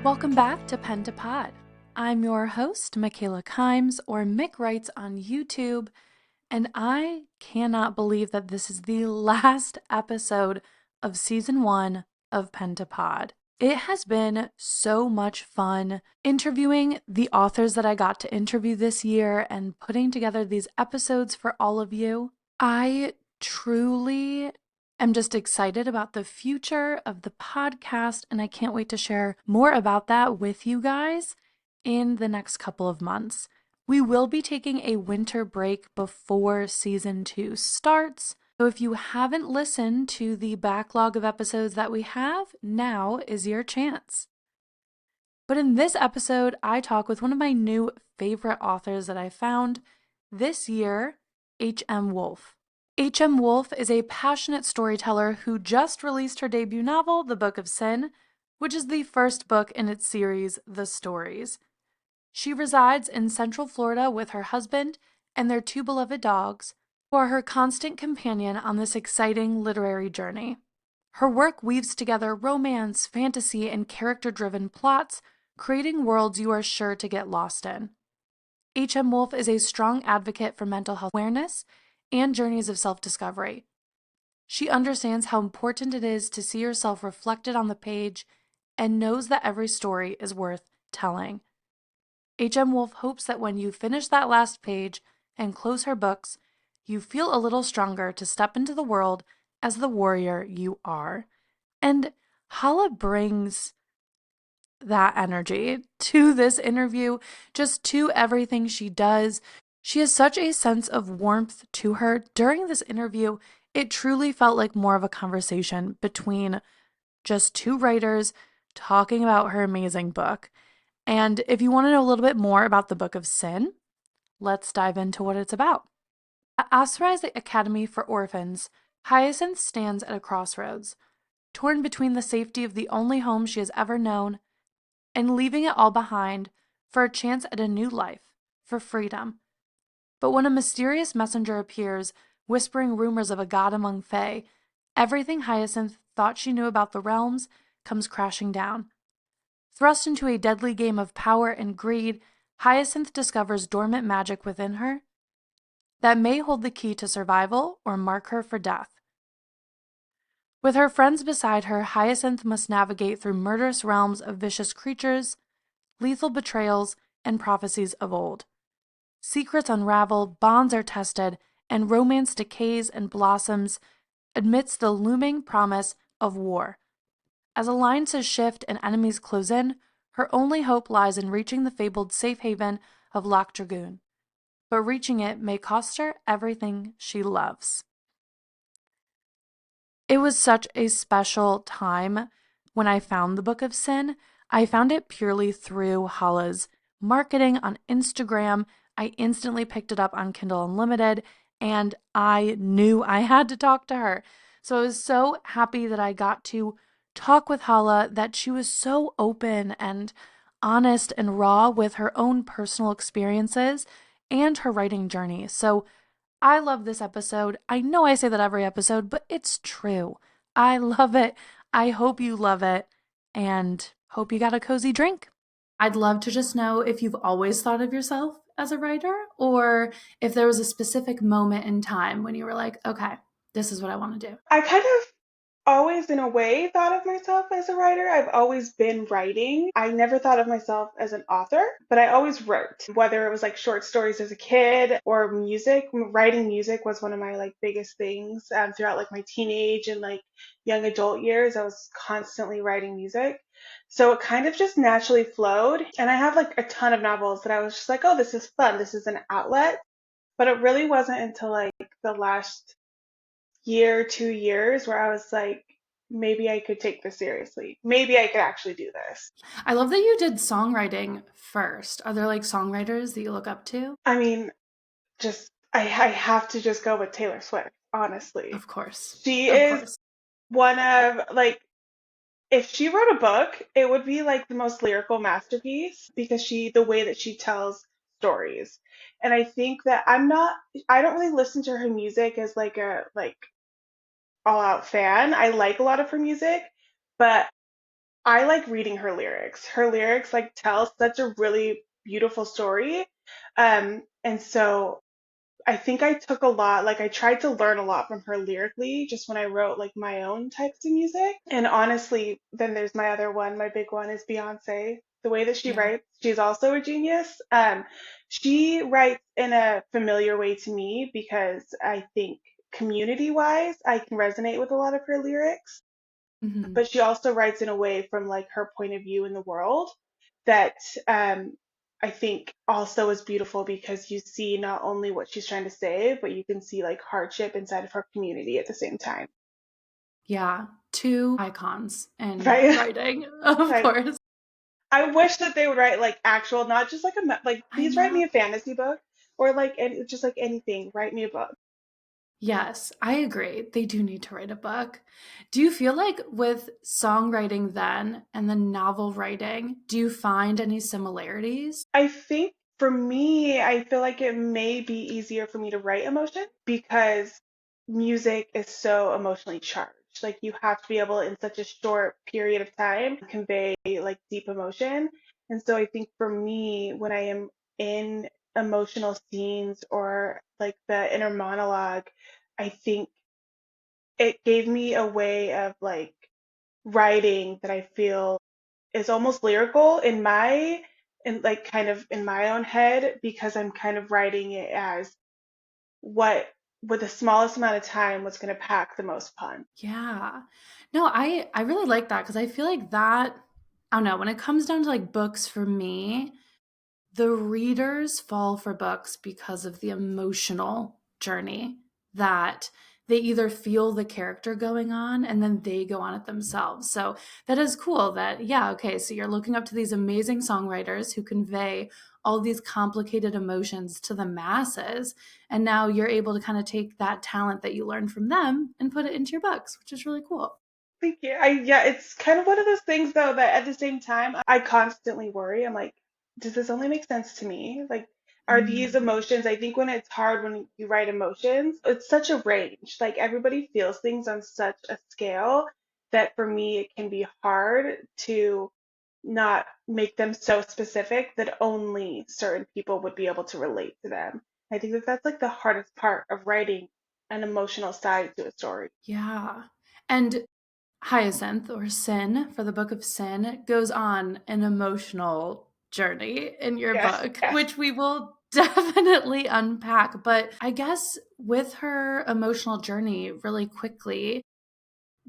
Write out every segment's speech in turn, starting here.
Welcome back to Pen to Pod. I'm your host, Michaela Kimes, or Mick Writes on YouTube, and I cannot believe that this is the last episode of Season 1 of Pen to Pod. It has been so much fun interviewing the authors that I got to interview this year and putting together these episodes for all of you. I truly am just excited about the future of the podcast, and I can't wait to share more about that with you guys in the next couple of months. We will be taking a winter break before season 2 starts. So if you haven't listened to the backlog of episodes that we have, now is your chance. But in this episode, I talk with one of my new favorite authors that I found this year, H.M. Wolfe. H.M. Wolfe is a passionate storyteller who just released her debut novel, The Book of Sin, which is the first book in its series, The Stories. She resides in Central Florida with her husband and their 2 beloved dogs, who are her constant companion on this exciting literary journey. Her work weaves together romance, fantasy, and character-driven plots, creating worlds you are sure to get lost in. H.M. Wolfe is a strong advocate for mental health awareness and journeys of self-discovery. She understands how important it is to see yourself reflected on the page and knows that every story is worth telling. H.M. Wolfe hopes that when you finish that last page and close her books, you feel a little stronger to step into the world as the warrior you are. And Hallah brings that energy to this interview, just to everything she does. She has such a sense of warmth to her. During this interview, it truly felt like more of a conversation between just 2 writers talking about her amazing book. And if you want to know a little bit more about the Book of Sin, let's dive into what it's about. At Asarai Academy for Orphans, Hyacinth stands at a crossroads, torn between the safety of the only home she has ever known and leaving it all behind for a chance at a new life, for freedom. But when a mysterious messenger appears, whispering rumors of a god among Fae, everything Hyacinth thought she knew about the realms comes crashing down. Thrust into a deadly game of power and greed, Hyacinth discovers dormant magic within her that may hold the key to survival or mark her for death. With her friends beside her, Hyacinth must navigate through murderous realms of vicious creatures, lethal betrayals, and prophecies of old. Secrets unravel, bonds are tested, and romance decays and blossoms amidst the looming promise of war. As alliances shift and enemies close in, her only hope lies in reaching the fabled safe haven of Loch Dragoon. But reaching it may cost her everything she loves. It was such a special time when I found the Book of Sin. I found it purely through Hallah's marketing on Instagram. I instantly picked it up on Kindle Unlimited, and I knew I had to talk to her. So I was so happy that I got to talk with Hallah, that she was so open and honest and raw with her own personal experiences and her writing journey. So I love this episode. I know I say that every episode, but it's true. I love it. I hope you love it, and hope you got a cozy drink. I'd love to just know if you've always thought of yourself as a writer, or if there was a specific moment in time when you were like, okay, this is what I want to do. I kind of always, in a way, thought of myself as a writer. I've always been writing. I never thought of myself as an author, but I always wrote, whether it was like short stories as a kid or music. Writing music was one of my like biggest things throughout like my teenage and like young adult years. I was constantly writing music. So it kind of just naturally flowed. And I have like a ton of novels that I was just like, oh, this is fun. This is an outlet. But it really wasn't until like the last year, 2 years, where I was like, maybe I could take this seriously. Maybe I could actually do this. I love that you did songwriting first. Are there like songwriters that you look up to? I mean, just I have to just go with Taylor Swift, honestly. Of course. She Of is course. one of like if she wrote a book, it would be like the most lyrical masterpiece because the way that she tells stories. And I think that I don't really listen to her music as like a all out fan. I like a lot of her music, but I like reading her lyrics. Her lyrics like tell such a really beautiful story. And so I think I took a lot, like I tried to learn a lot from her lyrically just when I wrote like my own types of music. And honestly, then there's my other one, my big one is Beyonce. The way that she Yeah. writes, she's also a genius. She writes in a familiar way to me because I think community wise, I can resonate with a lot of her lyrics, Hmm. but she also writes in a way from like her point of view in the world that um, I think also is beautiful because you see not only what she's trying to say, but you can see like hardship inside of her community at the same time. Yeah. Two icons in Right? writing, of Right. course. I wish that they would write like actual, not just like like I please write know. me a fantasy book or like and just like anything, write me a book. Yes, I agree. They do need to write a book. Do you feel like with songwriting then and the novel writing, do you find any similarities? I think for me, I feel like it may be easier for me to write emotion because music is so emotionally charged. Like you have to be able in such a short period of time to convey like deep emotion. And so I think for me, when I am in emotional scenes or like the inner monologue, I think it gave me a way of like writing that I feel is almost lyrical in like kind of in my own head because I'm kind of writing it as what with the smallest amount of time was going to pack the most punch. Yeah. No, I really like that because I feel like that I don't know, when it comes down to like books for me, the readers fall for books because of the emotional journey that they either feel the character going on and then they go on it themselves. So that is cool that, yeah, okay, so you're looking up to these amazing songwriters who convey all these complicated emotions to the masses. And now you're able to kind of take that talent that you learned from them and put it into your books, which is really cool. Thank you. Yeah, it's kind of one of those things though that at the same time I constantly worry. I'm like, does this only make sense to me? Like, are these Mm, emotions? I think when it's hard when you write emotions, it's such a range. Like everybody feels things on such a scale that for me it can be hard to not make them so specific that only certain people would be able to relate to them. I think that that's like the hardest part of writing an emotional side to a story. yeah. And Hyacinth or Sin for the Book of Sin goes on an emotional journey in your Yes, book, yes. which we will definitely unpack. But I guess with her emotional journey really quickly,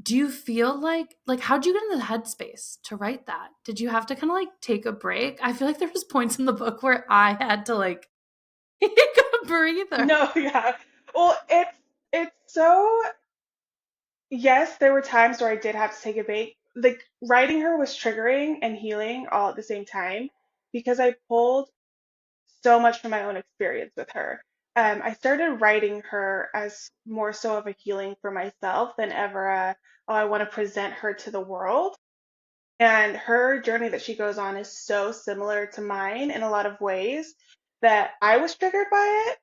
do you feel like how'd you get in the headspace to write that? Did you have to kind of like take a break? I feel like there was points in the book where I had to like take a breather. No, yeah. Well, it's so yes, there were times where I did have to take a break. Like writing her was triggering and healing all at the same time because I pulled so much from my own experience with her. I started writing her as more so of a healing for myself than ever oh, I want to present her to the world. And her journey that she goes on is so similar to mine in a lot of ways that I was triggered by it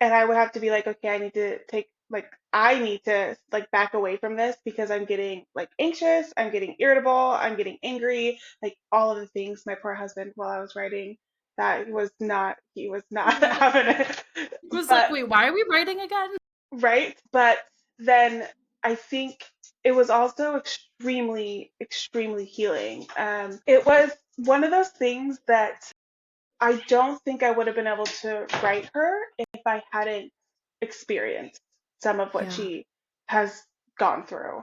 and I would have to be like, okay, I need to take like I need to like back away from this because I'm getting like anxious, I'm getting irritable, I'm getting angry, like all of the things. My poor husband, while I was writing, that was not he was not Yeah. having it. It was like, But wait, why are we writing again? right, but then I think it was also extremely, extremely healing. It was one of those things that I don't think I would have been able to write her if I hadn't experienced some of what Yeah. she has gone through.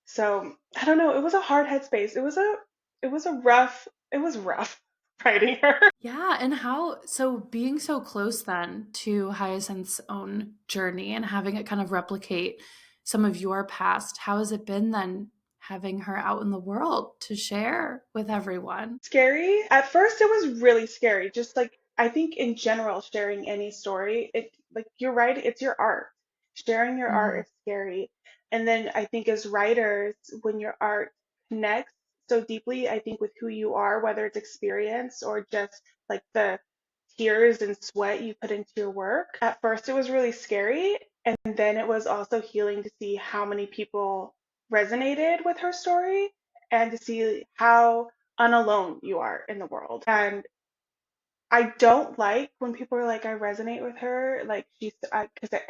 So I don't know. It was a hard headspace. It was rough writing her. Yeah, and how so being so close then to Hyacinth's own journey and having it kind of replicate some of your past, how has it been then having her out in the world to share with everyone? Scary. At first, it was really scary. Just like I think in general, sharing any story, it like you're right, it's your art. Sharing your art Mhm. is scary. And then I think as writers, when your art connects so deeply, I think with who you are, whether it's experience or just like the tears and sweat you put into your work. At first, it was really scary. And then it was also healing to see how many people resonated with her story and to see how unalone you are in the world. And I don't like when people are like, I resonate with her. Like because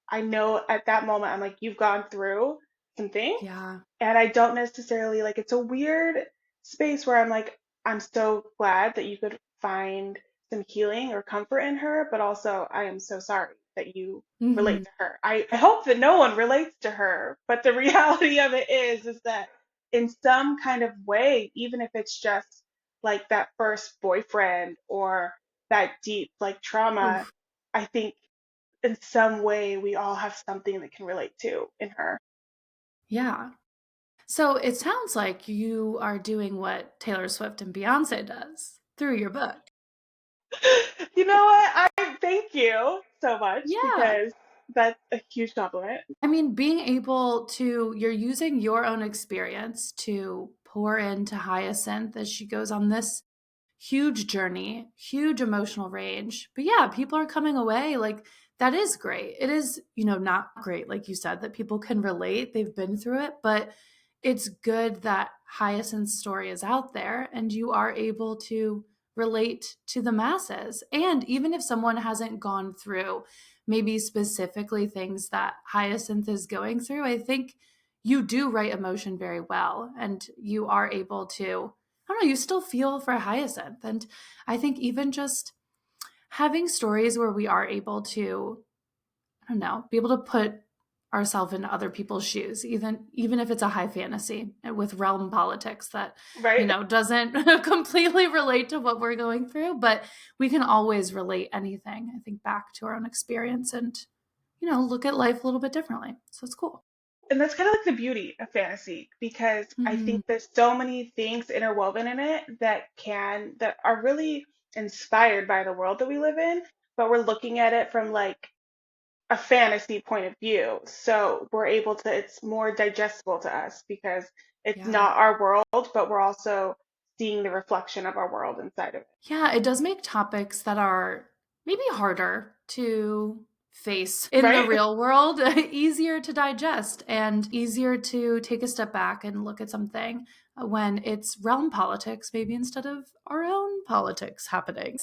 I know at that moment I'm like, you've gone through something, Yeah. and I don't necessarily like, it's a weird space where I'm like, I'm so glad that you could find some healing or comfort in her, but also I am so sorry that you relate Hmm. to her. I hope that no one relates to her, but the reality of it is that in some kind of way, even if it's just like that first boyfriend or that deep like trauma, Oof. I think in some way we all have something that can relate to in her. Yeah. So it sounds like you are doing what Taylor Swift and Beyonce does through your book. You know what? I thank you so much Yeah. because that's a huge compliment. I mean, being able to, you're using your own experience to pour into Hyacinth as she goes on this huge journey, huge emotional range. But yeah, people are coming away like that is great. It is, not great, like you said, that people can relate. They've been through it, but it's good that Hyacinth's story is out there and you are able to relate to the masses. And even if someone hasn't gone through maybe specifically things that Hyacinth is going through, I think you do write emotion very well and you are able to, I don't know, you still feel for Hyacinth. And I think even just having stories where we are able to, I don't know, be able to put ourselves in other people's shoes, even if it's a high fantasy with realm politics that, Right? doesn't completely relate to what we're going through, but we can always relate anything, I think, back to our own experience and, look at life a little bit differently. So it's cool. And that's kind of like the beauty of fantasy because I think Mhm. there's so many things interwoven in it that are really inspired by the world that we live in, but we're looking at it from like a fantasy point of view. So we're able to, it's more digestible to us because it's Yeah. not our world, but we're also seeing the reflection of our world inside of it. Yeah, it does make topics that are maybe harder to face in the Right? real world easier to digest and easier to take a step back and look at something when it's realm politics, maybe instead of our own politics happening.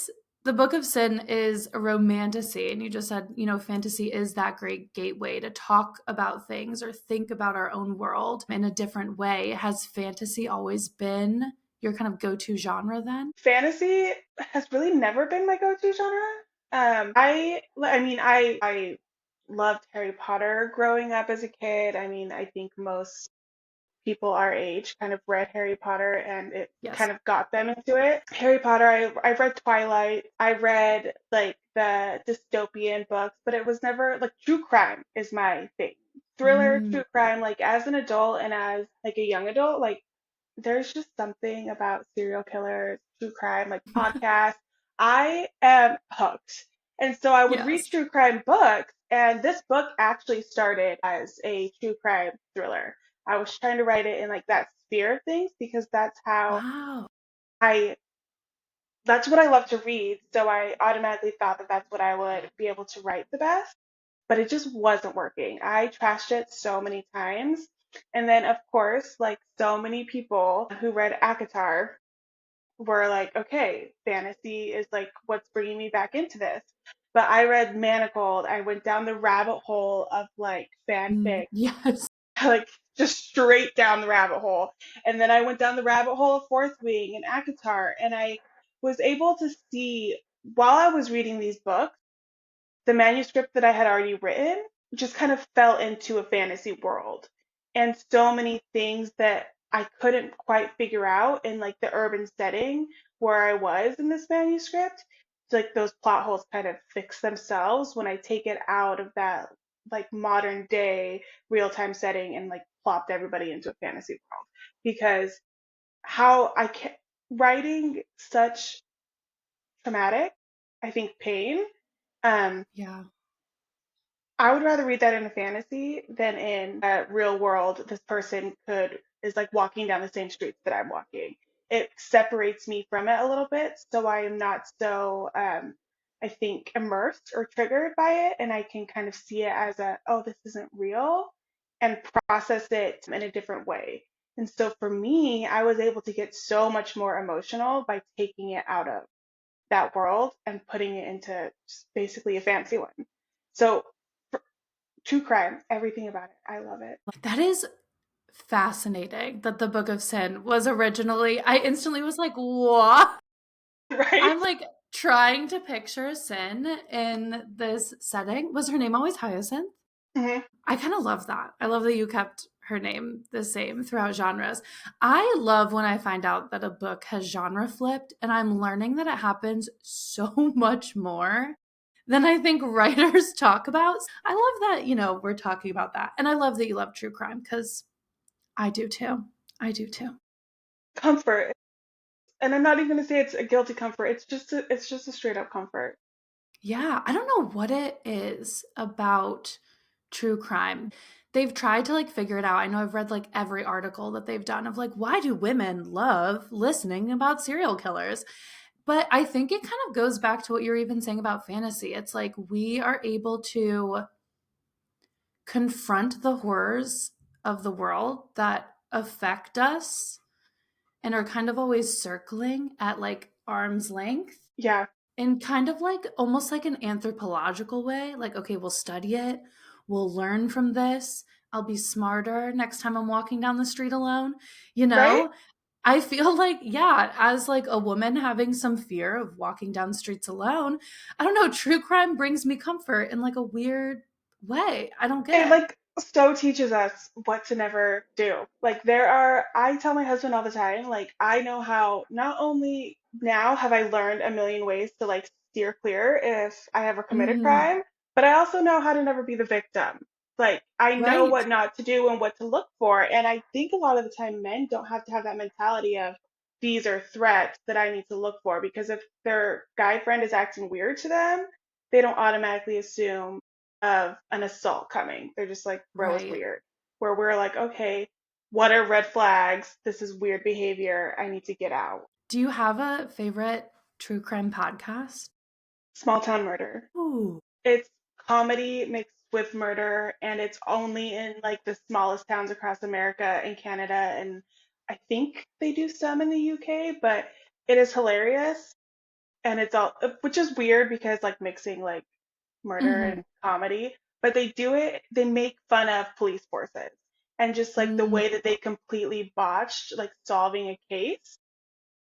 The Book of Sin is a romantasy, and you just said, fantasy is that great gateway to talk about things or think about our own world in a different way. Has fantasy always been your kind of go-to genre then? Fantasy has really never been my go-to genre. I loved Harry Potter growing up as a kid. I mean, I think most people our age kind of read Harry Potter and it Yes. kind of got them into it. Harry Potter, I've read Twilight. I read like the dystopian books, but it was never like true crime is my thing. Thriller, Mm, true crime, like as an adult and as like a young adult, like there's just something about serial killers, true crime, like podcasts. I am hooked. And so I would read yes. true crime books, and this book actually started as a true crime thriller. I was trying to write it in like that sphere of things because Wow. I that's what I love to read. So I automatically thought that that's what I would be able to write the best, but it just wasn't working. I trashed it so many times. And then, of course, like so many people who read ACOTAR were like, okay, fantasy is like what's bringing me back into this. But I read Manacled. I went down the rabbit hole of like Mm, fanfic, yes. like just straight down the rabbit hole. And then I went down the rabbit hole of Fourth Wing and ACOTAR. And I was able to see while I was reading these books the manuscript that I had already written just kind of fell into a fantasy world. And so many things that I couldn't quite figure out in like the urban setting where I was in this manuscript, like those plot holes kind of fix themselves when I take it out of that like modern day real time setting and like plopped everybody into a fantasy world. Because how I can writing such traumatic, I think pain, um, Yeah. I would rather read that in a fantasy than in a real world. This person could is like walking down the same streets that I'm walking. It separates me from it a little bit, so I am not so I think immersed or triggered by it, and I can kind of see it as a oh this isn't real, and process it in a different way. And so for me, I was able to get so much more emotional by taking it out of that world and putting it into just basically a fancy one. So for true crime, everything about it, I love it. That is fascinating that the Book of Sin was originally, I instantly was like, what? Right? I'm like trying to picture Sin in this setting. Was her name always Hyacinth? Hmm. I kind of love that. I love that you kept her name the same throughout genres. I love when I find out that a book has genre flipped, and I'm learning that it happens so much more than I think writers talk about. I love that, we're talking about that. And I love that you love true crime because I do too. I do too. Comfort. And I'm not even gonna say it's a guilty comfort. It's just a straight up comfort. Yeah, I don't know what it is about true crime. They've tried to like figure it out. I know I've read like every article that they've done of like why do women love listening about serial killers? But I think it kind of goes back to what you were even saying about fantasy. It's like we are able to confront the horrors of the world that affect us and are kind of always circling at like arm's length Yeah, in kind of like almost like an anthropological way. Like, okay, we'll study it, we'll learn from this. I'll be smarter next time I'm walking down the street alone. You right? know, I feel like, yeah, as like a woman having some fear of walking down streets alone, I don't know, true crime brings me comfort in like a weird way. I don't get It it. like so teaches us what to never do. Like I tell my husband all the time, like I know how not only now have I learned a million ways to like steer clear if I ever commit a Mhm. crime, but I also know how to never be the victim. Like I know Right. what not to do and what to look for. And I think a lot of the time men don't have to have that mentality of these are threats that I need to look for because if their guy friend is acting weird to them, they don't automatically assume of an assault coming. They're just like, bro is Right. weird. Where we're like, okay, what are red flags? This is weird behavior. I need to get out. Do you have a favorite true crime podcast? Small town murder. Ooh. It's comedy mixed with murder, and it's only in like the smallest towns across America and Canada, and I think they do some in the UK, but it is hilarious. And it's all, which is weird because like mixing like murder Mhm. and comedy, but they make fun of police forces and just like the Mm. way that they completely botched like solving a case.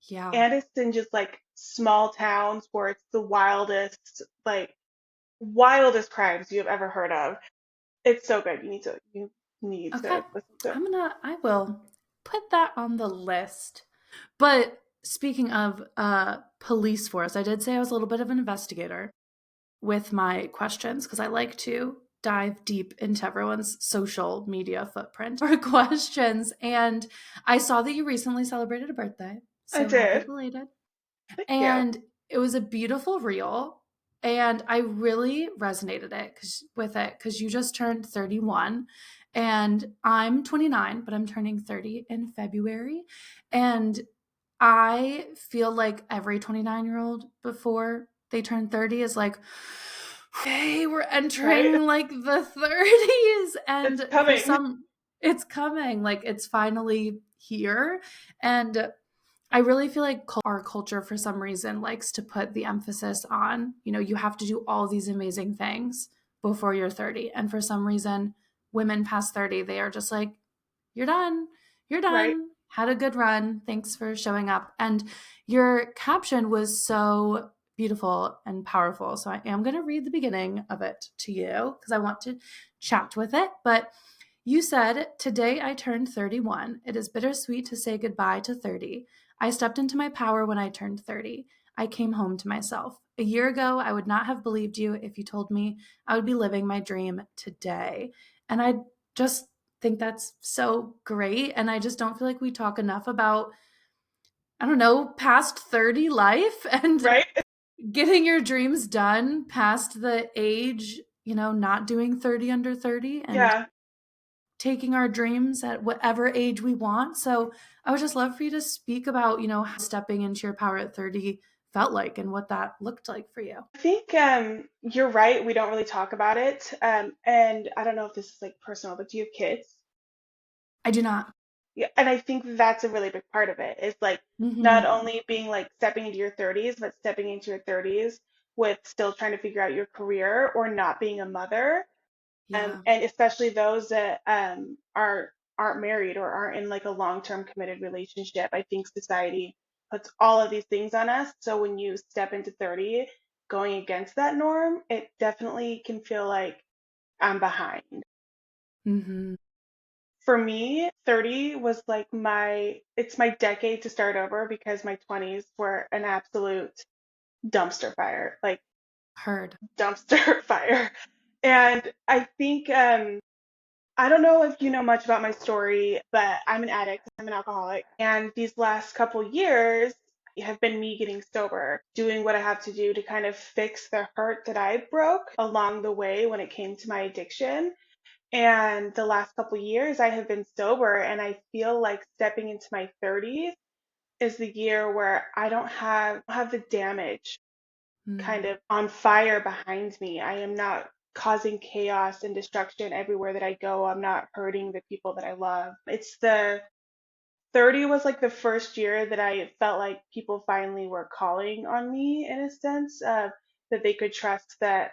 Yeah. And it's in just like small towns where it's the wildest crimes you've ever heard of. It's so good. You need to Okay. listen to it. I will put that on the list. But speaking of police force, I did say I was a little bit of an investigator with my questions because I like to dive deep into everyone's social media footprint for questions. And I saw that you recently celebrated a birthday. I So happy did. belated. Thank you. And it was a beautiful reel. And I really resonated with it because you just turned 31 and I'm 29, but I'm turning 30 in February. And I feel like every 29-year-old before they turn 30 is like, okay, we're Right? entering like the 30s. It's And for coming. some, it's coming, like it's finally here. And I really feel like our culture, for some reason, likes to put the emphasis on, you have to do all these amazing things before you're 30. And for some reason, women past 30, they are just like, you're done. You're Right? done. Had a good run. Thanks for showing up. And your caption was so beautiful and powerful. So I am going to read the beginning of it to you because I want to chat with it. But you said, today I turned 31. It is bittersweet to say goodbye to 30. I stepped into my power when I turned 30. I came home to myself. A year ago, I would not have believed you if you told me I would be living my dream today. And I just think that's so great. And I just don't feel like we talk enough about, I don't know, past 30 life and Right? getting your dreams done past the age, not doing 30 under 30 and Yeah. taking our dreams at whatever age we want. So I would just love for you to speak about, how stepping into your power at 30 felt like and what that looked like for you. I think you're right. We don't really talk about it. And I don't know if this is like personal, but do you have kids? I do not. Yeah, and I think that's a really big part of it. It's like not Mm-hmm. only being like stepping into your 30s, but stepping into your 30s with still trying to figure out your career or not being a mother. Yeah. And especially those that aren't married or aren't in like a long-term committed relationship. I think society puts all of these things on us. So when you step into 30, going against that norm, it definitely can feel like I'm behind. Mm-hmm. For me, 30 was like it's my decade to start over because my 20s were an absolute dumpster fire, like Heard. dumpster fire. And I think I don't know if you know much about my story, but I'm an addict, I'm an alcoholic, and these last couple years have been me getting sober, doing what I have to do to kind of fix the hurt that I broke along the way when it came to my addiction. And the last couple years, I have been sober, and I feel like stepping into my 30s is the year where I don't have the damage kind Mm. of on fire behind me. I am not causing chaos and destruction everywhere that I go. I'm not hurting the people that I love. It's the 30 was like the first year that I felt like people finally were calling on me in a sense, that they could trust that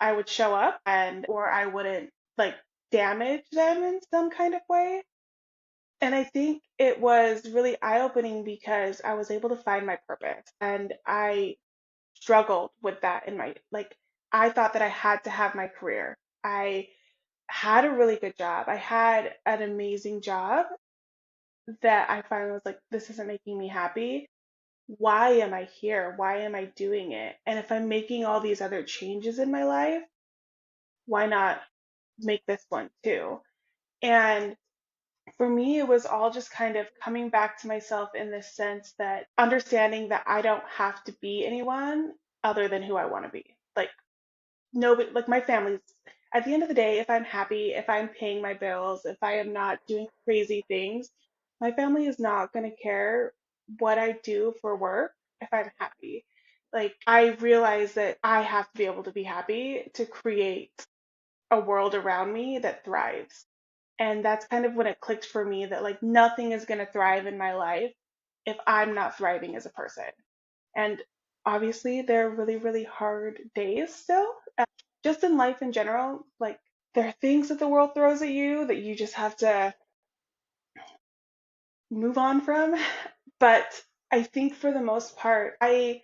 I would show up and or I wouldn't like damage them in some kind of way. And I think it was really eye-opening because I was able to find my purpose and I struggled with that in my like I thought that I had to have my career. I had a really good job. I had an amazing job that I finally was like, this isn't making me happy. Why am I here? Why am I doing it? And if I'm making all these other changes in my life, why not make this one too? And for me, it was all just kind of coming back to myself in the sense that understanding that I don't have to be anyone other than who I want to be. Like, nobody, like my family's, at the end of the day, if I'm happy, if I'm paying my bills, if I am not doing crazy things, my family is not going to care what I do for work if I'm happy. Like, I realize that I have to be able to be happy to create a world around me that thrives. And that's kind of when it clicked for me that like nothing is going to thrive in my life if I'm not thriving as a person. And obviously, there are really, really hard days still. Just in life in general, like there are things that the world throws at you that you just have to move on from. But I think for the most part, I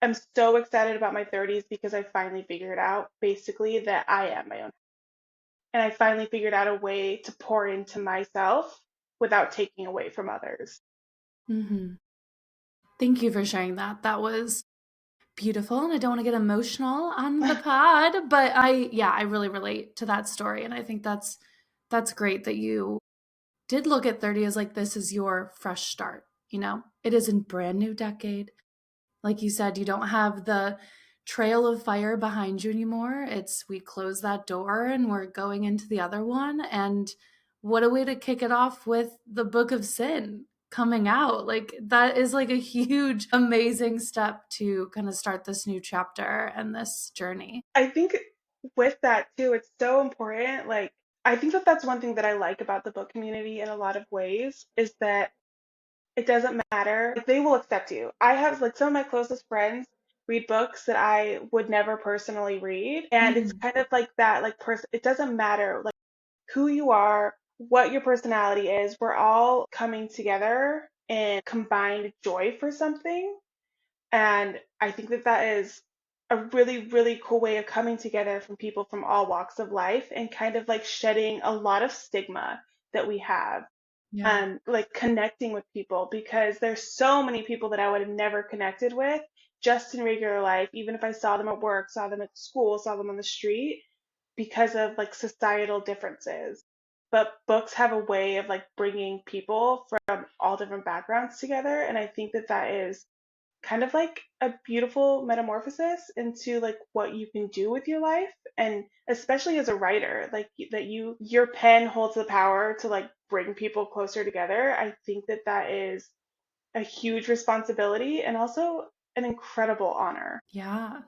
am so excited about my 30s because I finally figured out basically that I am my own. And I finally figured out a way to pour into myself without taking away from others. Mm-hmm. Thank you for sharing that. That was beautiful. And I don't want to get emotional on the pod, but yeah, I really relate to that story. And I think that's great that you did look at 30 as like, this is your fresh start. It is a brand new decade. Like you said, you don't have the trail of fire behind you anymore. It's we close that door and we're going into the other one. And what a way to kick it off with the book of sin coming out. Like that is like a huge, amazing step to kind of start this new chapter and this journey. I think with that too, it's so important. Like, I think that that's one thing that I like about the book community in a lot of ways is that it doesn't matter. Like, they will accept you. I have like some of my closest friends read books that I would never personally read. And it's Mm-hmm. kind of like that, like it doesn't matter like who you are, what your personality is. We're all coming together in combined joy for something. And I think that that is a really, really cool way of coming together from people from all walks of life and kind of like shedding a lot of stigma that we have, Yeah. like connecting with people because there's so many people that I would have never connected with just in regular life, even if I saw them at work, saw them at school, saw them on the street because of like societal differences. But books have a way of like bringing people from all different backgrounds together. And I think that that is kind of like a beautiful metamorphosis into like what you can do with your life and especially as a writer like that your pen holds the power to like bring people closer together. I think that that is a huge responsibility and also an incredible honor. Yeah.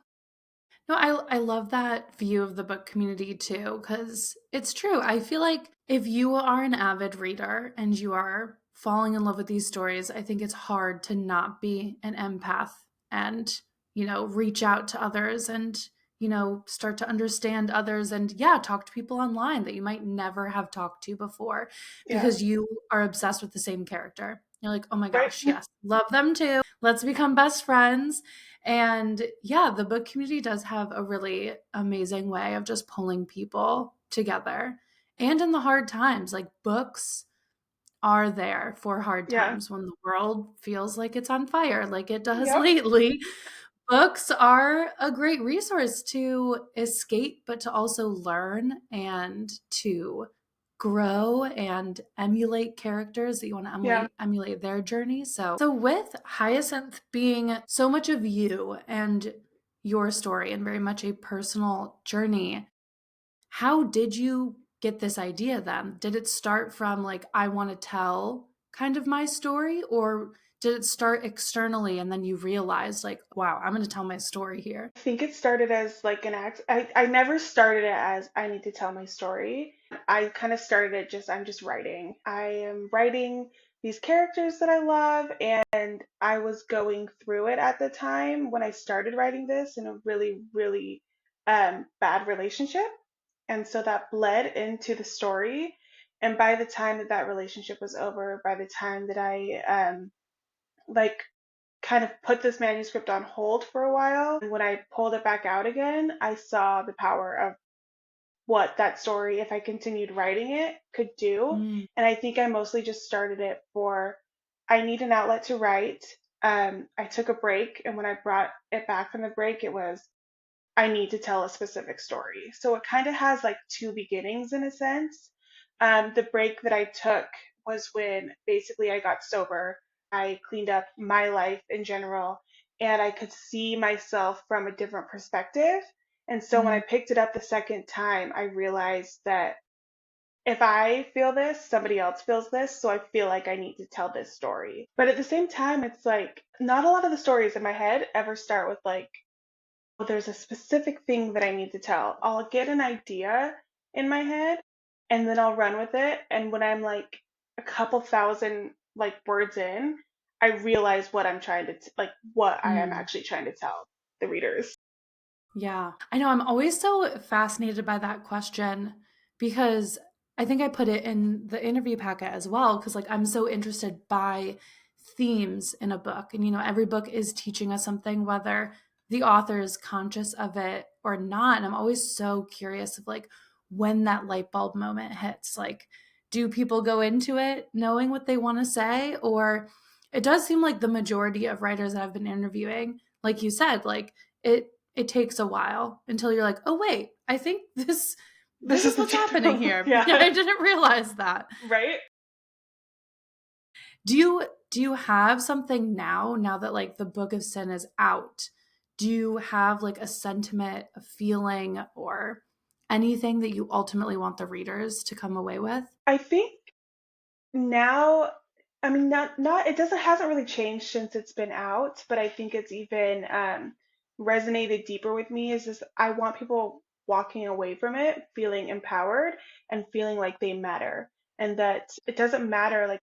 No, I love that view of the book community too, because it's true. I feel like if you are an avid reader and you are falling in love with these stories, I think it's hard to not be an empath and, reach out to others and, start to understand others and, yeah, talk to people online that you might never have talked to before Yeah. because you are obsessed with the same character. You're like, oh my Right. gosh, yes, love them too. Let's become best friends. And yeah, the book community does have a really amazing way of just pulling people together. And in the hard times, like books are there for hard Yeah. times when the world feels like it's on fire, like it does Yep. lately. Books are a great resource to escape, but to also learn and to grow and emulate characters that you want to Yeah. emulate their journey. So with Hyacinth being so much of you and your story and very much a personal journey, how did you get this idea then? Did it start from like, I want to tell kind of my story, or did it start externally and then you realized, like, wow, I'm going to tell my story here? I think it started as like an act. I never started it as I need to tell my story. I kind of started it just, I'm just writing. I am writing these characters that I love, and I was going through it at the time when I started writing this in a really, really bad relationship. And so that bled into the story. And by the time that that relationship was over, by the time that I like kind of put this manuscript on hold for a while. And when I pulled it back out again, I saw the power of what that story, if I continued writing it, could do. Mm, And I think I mostly just started it for I need an outlet to write. I took a break, and when I brought it back from the break, it was I need to tell a specific story. So it kind of has like two beginnings in a sense. The break that I took was when basically I got sober. I cleaned up my life in general, and I could see myself from a different perspective. And so when I mm, picked it up the second time, I realized that if I feel this, somebody else feels this. So I feel like I need to tell this story. But at the same time, it's like not a lot of the stories in my head ever start with like, well, there's a specific thing that I need to tell. I'll get an idea in my head and then I'll run with it. And when I'm like a couple thousand like words in, I realize what I'm trying to like what I am mm. actually trying to tell the readers. Yeah. I know I'm always so fascinated by that question because I think I put it in the interview packet as well because like I'm so interested by themes in a book. And every book is teaching us something whether the author is conscious of it or not. And I'm always so curious of like when that light bulb moment hits. Like do people go into it knowing what they want to say, or it does seem like the majority of writers that I've been interviewing, like you said, like it takes a while until you're like, oh wait, I think this This is is what's the happening here. yeah, I didn't realize that. right? Do you have something now that like the Book of Sin is out? Do you have like a sentiment, a feeling, or anything that you ultimately want the readers to come away with? I think now, I mean, not it doesn't hasn't really changed since it's been out, but I think it's even resonated deeper with me is this I want people walking away from it feeling empowered and feeling like they matter, and that it doesn't matter like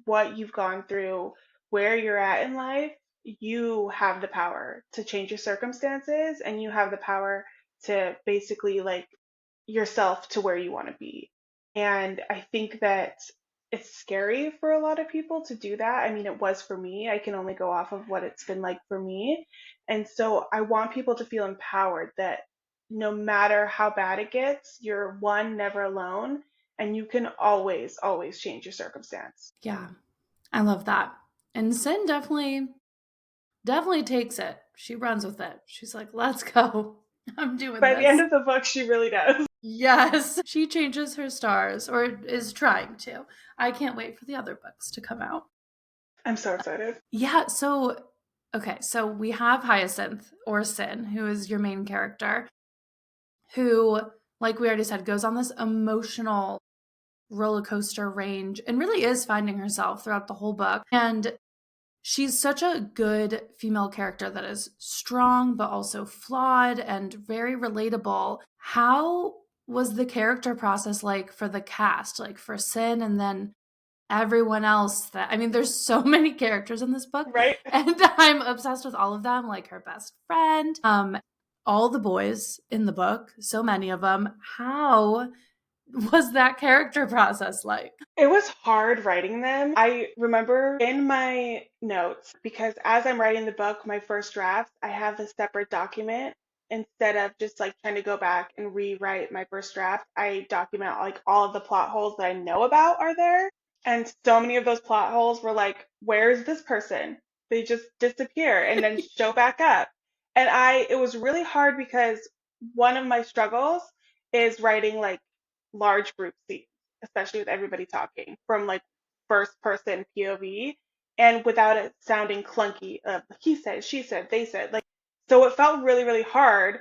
what you've gone through, where you're at in life, you have the power to change your circumstances, and you have the power to basically like yourself to where you want to be. And I think that it's scary for a lot of people to do that. I mean, it was for me. I can only go off of what it's been like for me. And so I want people to feel empowered that no matter how bad it gets, you're one, never alone, and you can always, always change your circumstance. Yeah, I love that. And Sin definitely takes it. She runs with it. She's like, let's go. I'm doing By the end this. of the book, she really does. Yes, she changes her stars or is trying to. I can't wait for the other books to come out. I'm so excited. Yeah, so okay, so we have Hyacinth or Sin, who is your main character, who, like we already said, goes on this emotional roller coaster range and really is finding herself throughout the whole book. And she's such a good female character that is strong but also flawed and very relatable. How was the character process like for the cast, like for Sin and then everyone else? That, I mean, there's so many characters in this book Right? and I'm obsessed with all of them, like her best friend, all the boys in the book, so many of them. How was that character process like? It was hard writing them. I remember in my notes, because as I'm writing the book, my first draft, I have a separate document. Instead of just like trying to go back and rewrite my first draft, I document like all of the plot holes that I know about are there. And so many of those plot holes were like, where's this person? They just disappear and then show back up. And it was really hard because one of my struggles is writing like large group scenes, especially with everybody talking from like first person POV and without it sounding clunky of he said, she said, they said. Like so it felt really, really hard.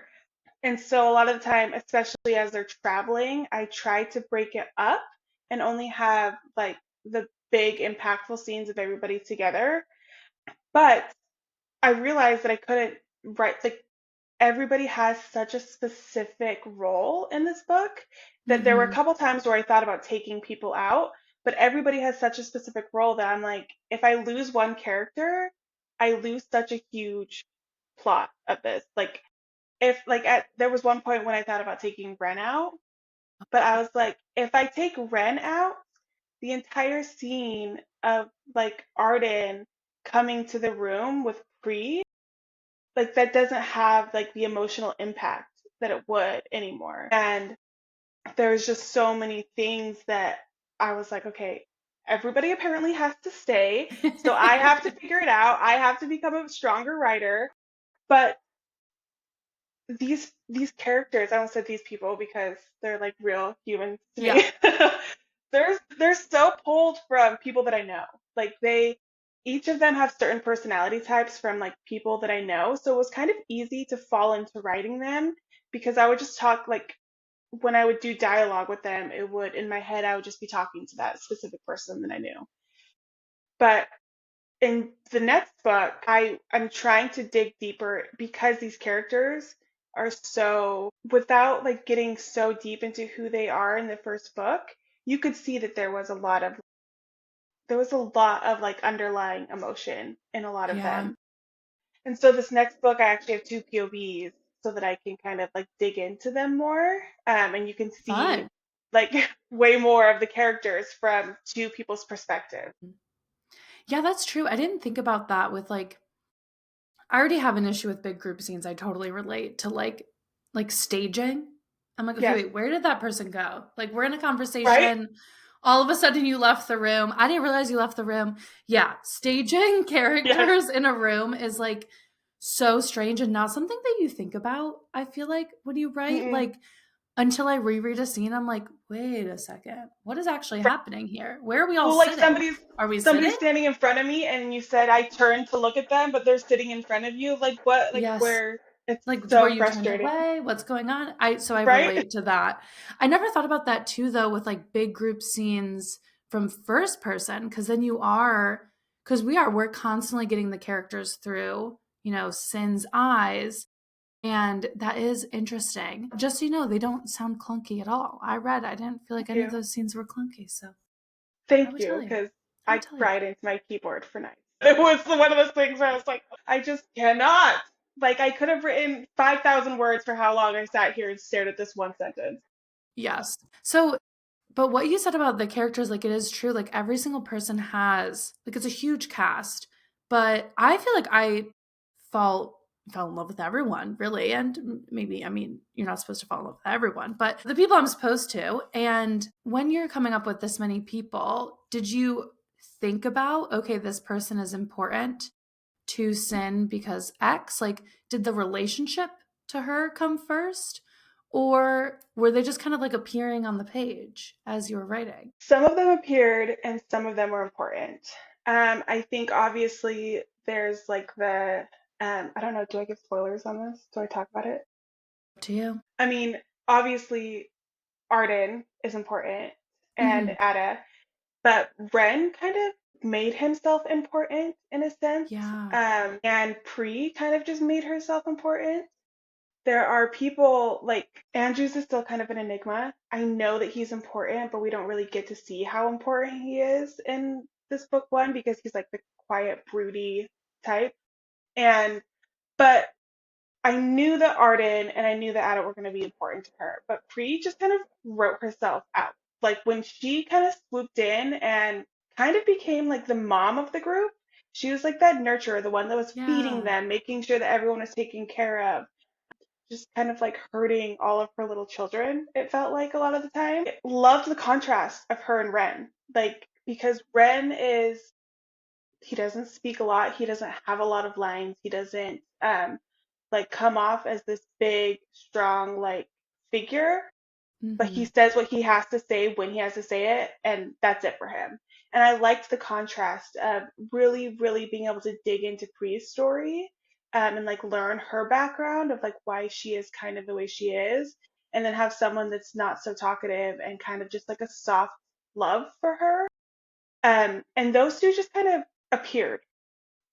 And so a lot of the time, especially as they're traveling, I try to break it up and only have like the big impactful scenes of everybody together. But I realized that I couldn't write like everybody has such a specific role in this book that there were a Mm-hmm. couple times where I thought about taking people out, but everybody has such a specific role that I'm like, if I lose one character, I lose such a huge plot of this. Like if like at there was one point when I thought about taking Ren out, but I was like, if I take Ren out, the entire scene of like Arden coming to the room with Pre, like that doesn't have like the emotional impact that it would anymore. And there's just so many things that I was like, okay, everybody apparently has to stay. So I have to figure it out. I have to become a stronger writer. But these characters, I don't say these people because they're like real humans to Yeah. me. They're so pulled from people that I know. Like they each of them have certain personality types from like people that I know. So it was kind of easy to fall into writing them because I would just talk like when I would do dialogue with them, it would in my head I would just be talking to that specific person that I knew. But in the next book, I'm trying to dig deeper because these characters are so without like getting so deep into who they are in the first book, you could see that there was a lot of like underlying emotion in a lot of Yeah. them. And so this next book, I actually have two POVs so that I can kind of like dig into them more, and you can see Fun. like way more of the characters from two people's perspective. Yeah, that's true. I didn't think about that with like I already have an issue with big group scenes. I totally relate to like staging. I'm like, okay, Yes, wait, where did that person go? Like we're in a right? conversation, all of a sudden you left the room. I didn't realize you left the room. Yeah, staging Yes. characters in a room is like so strange and not something that you think about. I feel like when you write, Mm-mm. like until I reread a scene, I'm like, wait a second, what is actually happening here? Where are we all Well, like sitting? somebody's Are we somebody's sitting? standing in front of me and you said I turned to look at them, but they're sitting in front of you. Like what? Like Yes. where? It's Like, were so you turned frustrating, away? What's going on? I right? relate to that. I never thought about that too, though, with like big group scenes from first person, because then you are, because we're constantly getting the characters through, Sin's eyes. And that is interesting. Just so you know, they don't sound clunky at all. I didn't feel like Thank any of you. those scenes were clunky. So I Thank would you, tell you. because I I would tell you. cried into my keyboard for nights. It was one of those things where I was like, I just cannot. Like I could have written 5,000 words for how long I sat here and stared at this one sentence. Yes. So but what you said about the characters, like it is true. Like every single person has, like it's a huge cast. But I feel like I fall fell in love with everyone, really. And maybe, I mean, you're not supposed to fall in love with everyone, but the people I'm supposed to. And when you're coming up with this many people, did you think about, okay, this person is important to Sin because X? Like, did the relationship to her come first? Or were they just kind of like appearing on the page as you were writing? Some of them appeared and some of them were important. I think obviously there's like I don't know, do I give spoilers on this? Do I talk about it? To you? I mean, obviously Arden is important and Hmm. Ada, but Ren kind of made himself important in a sense. Yeah. And Pre kind of just made herself important. There are people like Andrews is still kind of an enigma. I know that he's important, but we don't really get to see how important he is in this book one because he's like the quiet, broody type. And but I knew that Arden and I knew that Ada were going to be important to her, but Pre just kind of wrote herself out. Like when she kind of swooped in and kind of became like the mom of the group, she was like that nurturer, the one that was feeding Yeah. them, making sure that everyone was taken care of, just kind of like hurting all of her little children, it felt like a lot of the time. I loved the contrast of her and Ren. Like, because Ren is, he doesn't speak a lot, he doesn't have a lot of lines, he doesn't like come off as this big, strong, like figure, but he Mm-hmm. says what he has to say when he has to say it, and that's it for him. And I liked the contrast of really, really being able to dig into Pre's story and like learn her background of like why she is kind of the way she is, and then have someone that's not so talkative and kind of just like a soft love for her. And those two just kind of appeared.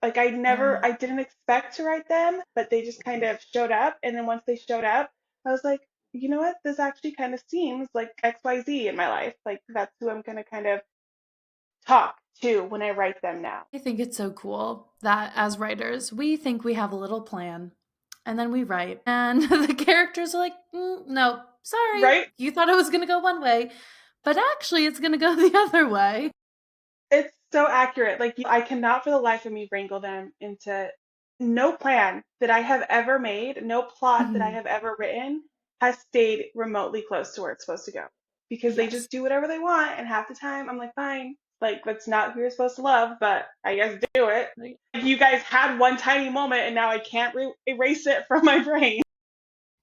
Like Yeah. I didn't expect to write them, but they just kind of showed up. And then once they showed up, I was like, you know what? This actually kind of seems like XYZ in my life. Like that's who I'm going to kind of talk to when I write them now. I think it's so cool that as writers, we think we have a little plan and then we write, and the characters are like, no, sorry, Right? you thought it was going to go one way, but actually it's going to go the other way. It's so accurate. Like I cannot for the life of me wrangle them into no plan that I have ever made, no plot that I Mhm. have ever written has stayed remotely close to where it's supposed to go. Because they Yes. just do whatever they want, and half the time I'm like, fine, like that's not who you're supposed to love, but I guess do it. Right. You guys had one tiny moment, and now I can't erase it from my brain.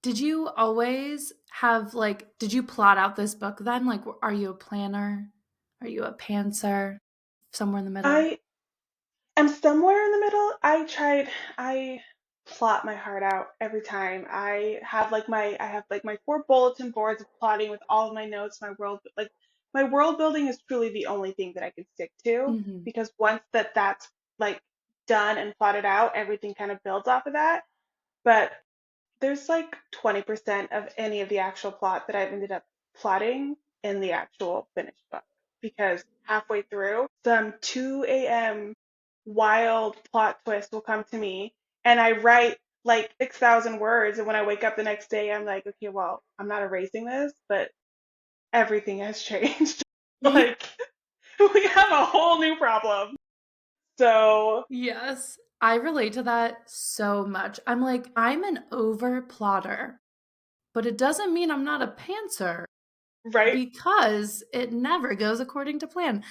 Did you always have like, did you plot out this book then? Like, are you a planner? Are you a pantser? Somewhere in the middle? I I'm somewhere in the middle. I plot my heart out every time. I have like my four bulletin boards of plotting with all of my notes, my world building is truly the only thing that I can stick to Hmm. because once that's like done and plotted out, everything kind of builds off of that. But there's like 20% of any of the actual plot that I've ended up plotting in the actual finished book because halfway through, some 2 a.m. wild plot twist will come to me, and I write like 6,000 words. And when I wake up the next day, I'm like, okay, well, I'm not erasing this, but everything has changed. Like, we have a whole new problem. So, Yes. I relate to that so much. I'm like, I'm an over plotter, but it doesn't mean I'm not a pantser right, because it never goes according to plan.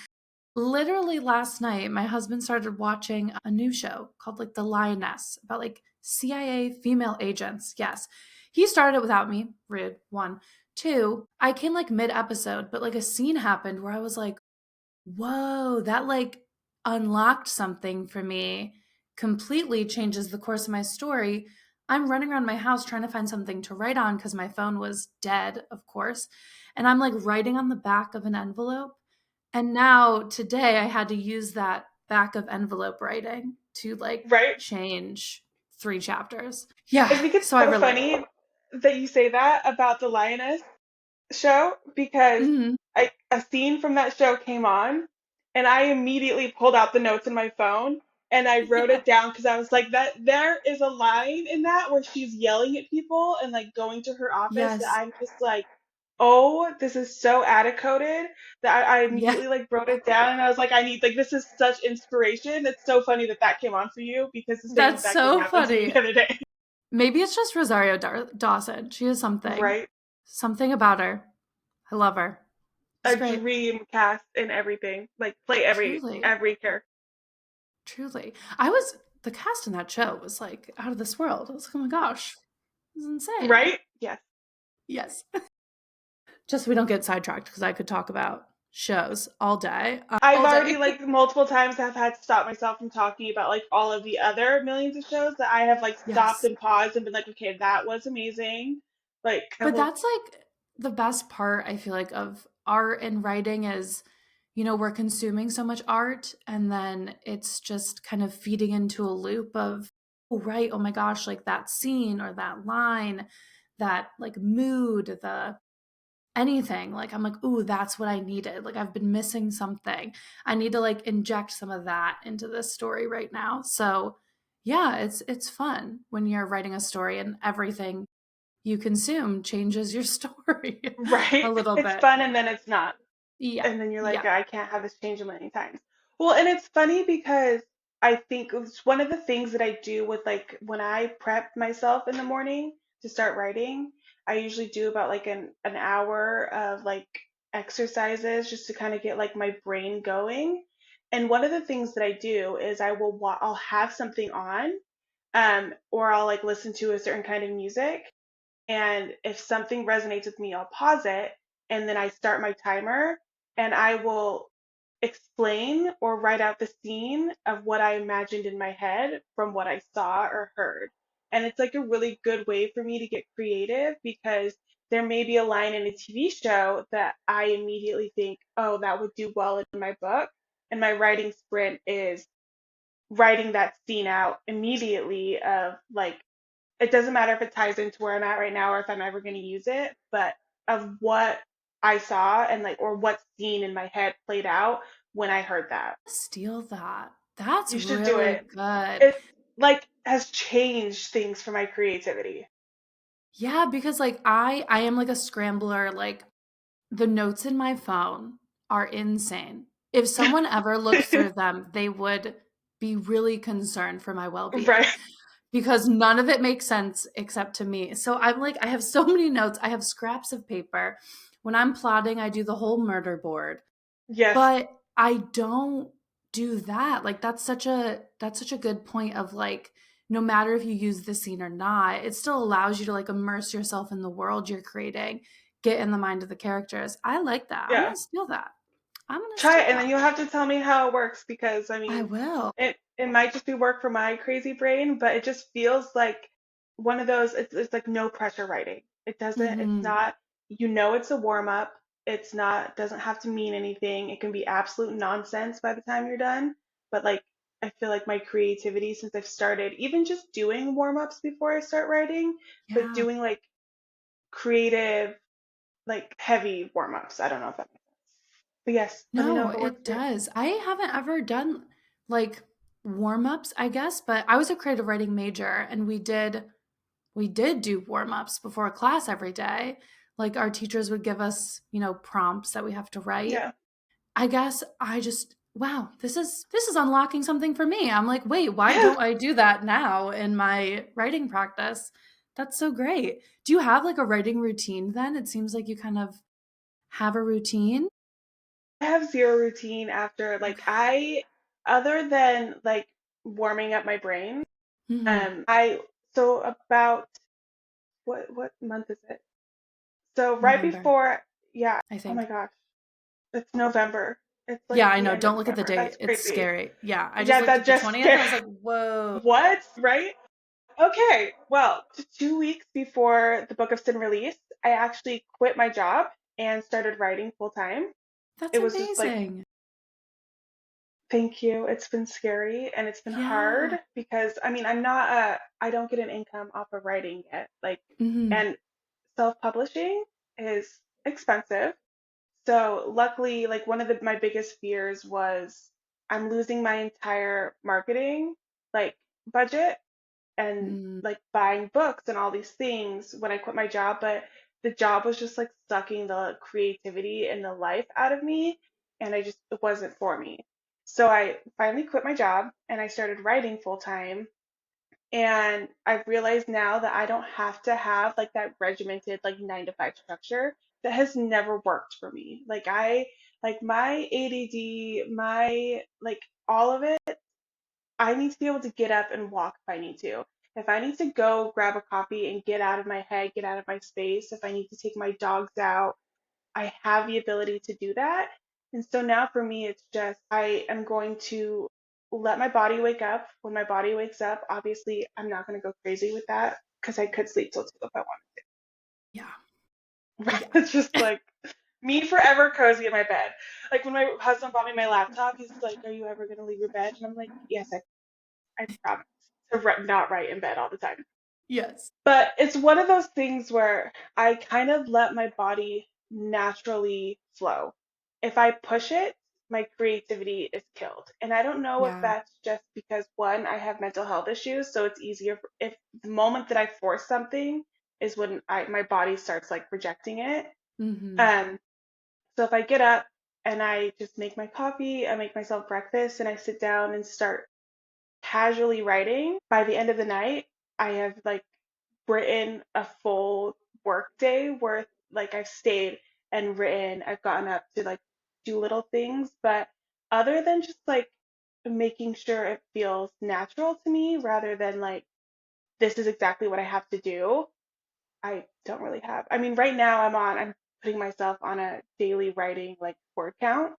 Literally last night, my husband started watching a new show called like The Lioness about like CIA female agents. Yes. He started it without me. Rude. One. Two, I came like mid episode, but like a scene happened where I was like, whoa, that like unlocked something for me, completely changes the course of my story. I'm running around my house trying to find something to write on because my phone was dead, of course. And I'm like writing on the back of an envelope. And now today I had to use that back of envelope writing to like right. change 3 chapters. Yeah, I think it's so I so relate. funny that you say that about the lioness show because Hmm. a scene from that show came on and I immediately pulled out the notes in my phone and I wrote Yeah. it down because I was like that there is a line in that where she's yelling at people and like going to her office that Yes. I'm just like, oh, this is so ad coded that I Yeah. immediately like wrote it down and I was like, I need like this is such inspiration. It's so funny that that came on for you because the same That's exact thing so happened to me funny. the other day. Maybe it's just Rosario Dawson. She has something. Right? Something about her. I love her. It's A great. dream cast and everything. Like play Truly. every character. Truly. I was the cast in that show was like out of this world. I was like, oh my gosh. This is insane. Right? Yes. Yes. Just so we don't get sidetracked because I could talk about shows all day. I've All already day. like multiple times have had to stop myself from talking about like all of the other millions of shows that I have like stopped Yes. and paused and been like, okay, that was amazing. Like I But will that's like the best part, I feel like, of art and writing is, we're consuming so much art and then it's just kind of feeding into a loop of, oh, right, oh my gosh, like that scene or that line, that like mood, the anything. Like I'm like, ooh, that's what I needed. Like I've been missing something. I need to like inject some of that into this story right now. So yeah, it's fun when you're writing a story and everything you consume changes your story a Right? little It's bit. fun and then it's not. Yeah. And then you're like, Yeah. I can't have this change a million times. Well, and it's funny because I think it's one of the things that I do with like when I prep myself in the morning to start writing, I usually do about like an hour of like exercises just to kind of get like my brain going. And one of the things that I do is I'll have something on, or I'll like listen to a certain kind of music, and if something resonates with me, I'll pause it and then I start my timer and I will explain or write out the scene of what I imagined in my head from what I saw or heard. And it's like a really good way for me to get creative because there may be a line in a TV show that I immediately think, oh, that would do well in my book. And my writing sprint is writing that scene out immediately of like it doesn't matter if it ties into where I'm at right now or if I'm ever going to use it, but of what I saw and like, or what scene in my head played out when I heard that. Steal that. That's You should do really it. good. It's like has changed things for my creativity. Yeah, because like I am like a scrambler, like the notes in my phone are insane. If someone ever looked through them, they would be really concerned for my well-being Right. because none of it makes sense except to me. So I'm like, I have so many notes. I have scraps of paper. When I'm plotting, I do the whole murder board. Yes. But I don't do that. Like that's such a good point of like no matter if you use the scene or not, it still allows you to like immerse yourself in the world you're creating, get in the mind of the characters. I like that. I'm Yeah. gonna steal that. I'm gonna Try steal it and that. then you'll have to tell me how it works because I I mean, will. it might just be work for my crazy brain, but it just feels like one of those it's like no pressure writing. It's Mm-hmm. not it's a warm up. It's not doesn't have to mean anything. It can be absolute nonsense by the time you're done. But like I feel like my creativity since I've started even just doing warm ups before I start writing, but Yeah. doing like creative like heavy warm ups. I don't know if that makes sense. But yes, let me know No, if it works it for you. does. I haven't ever done like warm-ups, I guess, but I was a creative writing major and we did do warm-ups before class every day. Like our teachers would give us, prompts that we have to write. Yeah. I guess I just wow, this is unlocking something for me. I'm like, "Wait, why Yeah. don't I do that now in my writing practice?" That's so great. Do you have like a writing routine then? It seems like you kind of have a routine. I have zero routine after like Okay. I other than like warming up my brain. Mhm. I so about what month is it? So right November, before yeah, I oh my think. gosh, it's November. It's like Yeah, I the know. end of Don't look at the November. date. That's It's crazy. scary. Yeah, I just Yeah, looked that at the just 20th. I scared. was like, "Whoa." What? Right? Okay. Well, 2 weeks before the book of sin released, I actually quit my job and started writing full time. That's It was just like amazing. thank you. It's been scary and it's been hard Yeah. because I mean, I don't get an income off of writing yet. Like, Mhm. and self-publishing is expensive. So luckily, like one of my biggest fears was I'm losing my entire marketing like budget and Mm. like buying books and all these things when I quit my job, but the job was just like sucking the creativity and the life out of me, and it wasn't for me. So I finally quit my job and I started writing full time. And I've realized now that I don't have to have like that regimented like 9 to 5 structure. That has never worked for me. Like my ADD, my like all of it I need to be able to get up and walk if I need to. If I need to go grab a coffee and get out of my head, get out of my space, if I need to take my dogs out, I have the ability to do that. And so now for me, it's just I am going to let my body wake up. When my body wakes up, obviously, I'm not going to go crazy with that because I could sleep till 2 if I Yeah. wanted to. Yeah. It's just like, Me forever cozy in my bed. Like when my husband bought me my laptop, he's like, "Are you ever gonna leave your bed?" And I'm like, "Yes, I promise to not write in bed all the time." Yes. But it's one of those things where I kind of let my body naturally flow. If I push it, my creativity is killed. And I don't know if Yeah. that's just because one, I have mental health issues, so it's easier if the moment that I force something is when my body starts like rejecting it. Mm-hmm. Um, so if I get up and I just make my coffee, I make myself breakfast, and I sit down and start casually writing, by the end of the night, I have like written a full work day worth, like I've stayed and written, I've gotten up to like do little things, but other than just like making sure it feels natural to me rather than like this is exactly what I have to do, I don't really have. I mean, right now I'm putting myself on a daily writing like word count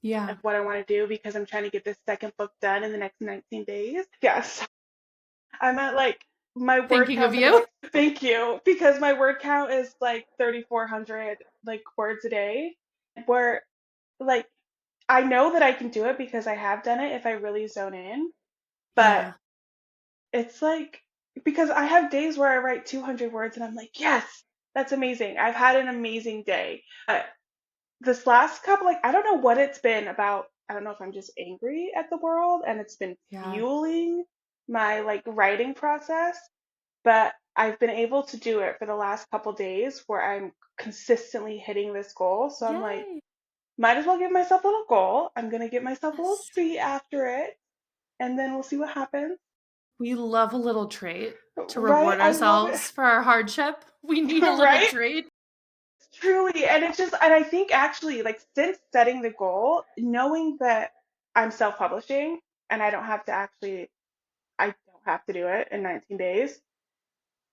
Yeah. of what I want to do because I'm trying to get this second book done in the next 19 days. Yes. I'm at like my word Thinking of count for the you. next, thank you, because my word count is like 3,400 like words a day. Where like I know that I can do it because I have done it if I really zone in, but Yeah. it's like because I have days where I write 200 words and I'm like, yes, that's amazing. I've had an amazing day. But this last couple, like, I don't know what it's been about. I don't know if I'm just angry at the world and it's been Yeah. fueling my like writing process, but I've been able to do it for the last couple days where I'm consistently hitting this goal. So I'm like, Yay. might as well give myself a little goal. I'm gonna give myself a little Yes. treat after it, and then we'll see what happens. We love a little treat to Right? reward I love it. ourselves for our hardship. We need a little Right? treat. Truly. And it's just, and I think actually, like, since setting the goal, knowing that I'm self-publishing and I don't have to do it in 19 days,